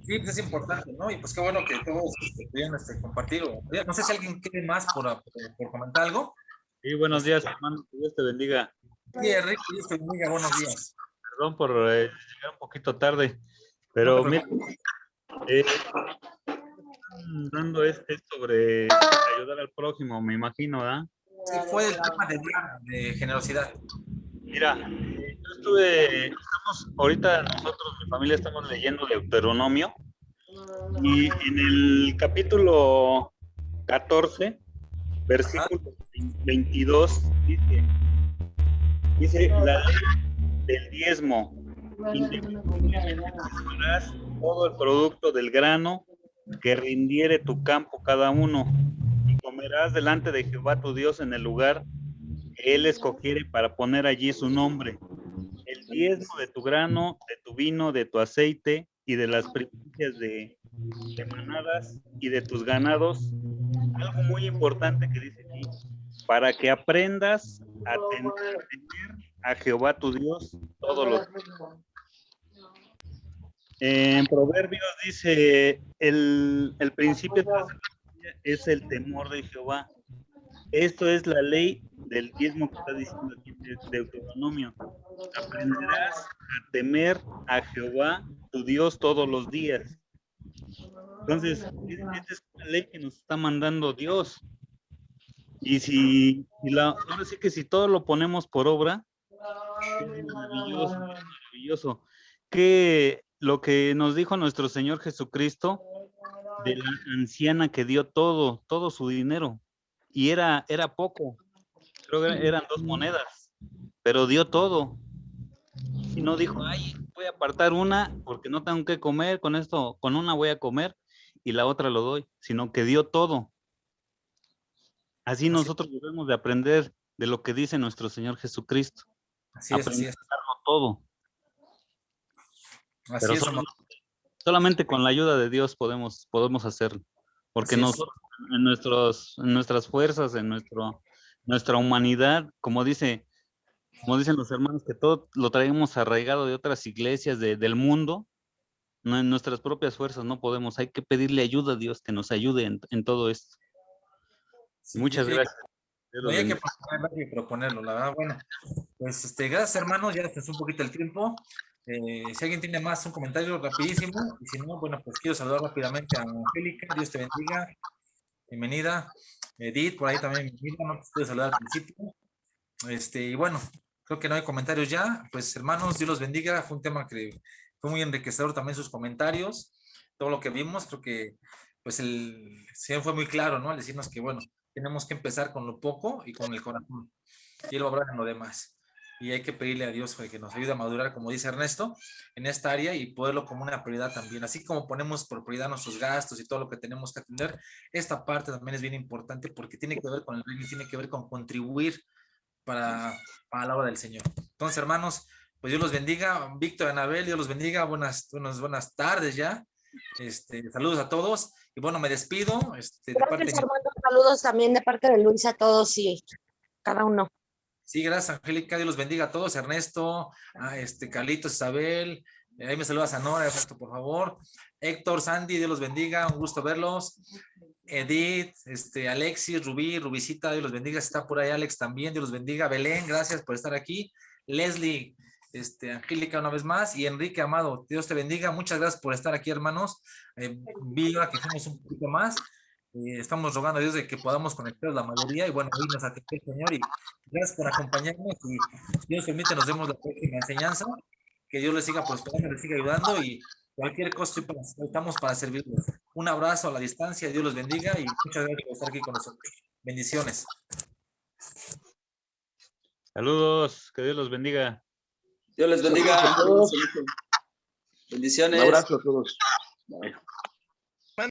Sí, pues es importante, ¿no? Y pues qué bueno que todos pudieran compartir. No sé si alguien quiere más por comentar algo. Sí, buenos días, hermano. Que Dios te bendiga. Sí, Enrique, Dios te bendiga. Buenos días. Perdón por llegar un poquito tarde, pero mira, dando sobre ayudar al prójimo, me imagino, ¿verdad? Sí, fue el tema de generosidad. Mira, ahorita nosotros, mi familia, estamos leyendo Deuteronomio y en el capítulo 14, versículo 22, dice la ley del diezmo, independientemente todo el producto del grano que rindiere tu campo cada uno, y comerás delante de Jehová tu Dios en el lugar que él escogiere para poner allí su nombre. El diezmo de tu grano, de tu vino, de tu aceite y de las primicias de manadas y de tus ganados. Algo muy importante que dice aquí, para que aprendas a temer a Jehová tu Dios todos los días. En Proverbios dice, el principio de la sabiduría es el temor de Jehová. Esto es la ley del diezmo que está diciendo aquí en Deuteronomio. Aprenderás a temer a Jehová tu Dios todos los días. Entonces, esta es la ley que nos está mandando Dios. Y ahora sí que si todo lo ponemos por obra, es maravilloso, es maravilloso. Que lo que nos dijo nuestro Señor Jesucristo de la anciana que dio todo su dinero, y era poco, creo que eran 2 monedas, pero dio todo, y no dijo, ay, voy a apartar una porque no tengo que comer, con una voy a comer y la otra lo doy, sino que dio todo. Así nosotros debemos de aprender de lo que dice nuestro Señor Jesucristo. Así es, así es. Todo. Así pero es, solamente con la ayuda de Dios podemos hacerlo, porque nosotros en nuestras fuerzas, en nuestra humanidad, como dicen los hermanos, que todo lo traemos arraigado de otras iglesias del mundo, no, en nuestras propias fuerzas no podemos, hay que pedirle ayuda a Dios que nos ayude en todo esto. Sí, muchas gracias. No hay que proponerlo, la verdad. Bueno, pues gracias, hermanos, ya es un poquito el tiempo. Si alguien tiene más, un comentario rapidísimo, y si no, bueno, pues quiero saludar rápidamente a Angélica. Dios te bendiga, bienvenida. Edith, por ahí también, no te pude saludar al principio. Y bueno, creo que no hay comentarios ya. Pues hermanos, Dios los bendiga. Fue un tema que fue muy enriquecedor también sus comentarios, todo lo que vimos. Creo que pues el Señor fue muy claro, ¿no? Al decirnos que bueno, tenemos que empezar con lo poco y con el corazón. Y Él va a hablar en lo demás. Y hay que pedirle a Dios que nos ayude a madurar, como dice Ernesto, en esta área y poderlo como una prioridad también. Así como ponemos por prioridad nuestros gastos y todo lo que tenemos que atender, esta parte también es bien importante porque tiene que ver con el reino y tiene que ver con contribuir para la obra del Señor. Entonces, hermanos, pues Dios los bendiga. Víctor, Anabel, Dios los bendiga. Buenas tardes ya. Saludos a todos. Y bueno, me despido. Gracias, Armando. Saludos también de parte de Luis a todos y cada uno. Sí, gracias, Angélica. Dios los bendiga a todos. Ernesto, Carlitos, Isabel. Ahí me saludas a Nora, Ernesto, por favor. Héctor, Sandy, Dios los bendiga. Un gusto verlos. Edith, Alexis, Rubí, Rubicita, Dios los bendiga. Está por ahí Alex también, Dios los bendiga. Belén, gracias por estar aquí. Leslie, Angélica una vez más. Y Enrique, amado, Dios te bendiga. Muchas gracias por estar aquí, hermanos. Viva que fuimos un poquito más. Estamos rogando a Dios de que podamos conectar la mayoría. Y bueno, hoy nos atendió el Señor. Y gracias por acompañarnos. Y si Dios permite, nos vemos la próxima enseñanza. Que Dios les siga prosperando, les siga ayudando. Y cualquier cosa estamos para servirles. Un abrazo a la distancia, Dios los bendiga y muchas gracias por estar aquí con nosotros. Bendiciones. Saludos, que Dios los bendiga. Dios les bendiga. Saludos a todos. Bendiciones. Un abrazo a todos. Bye.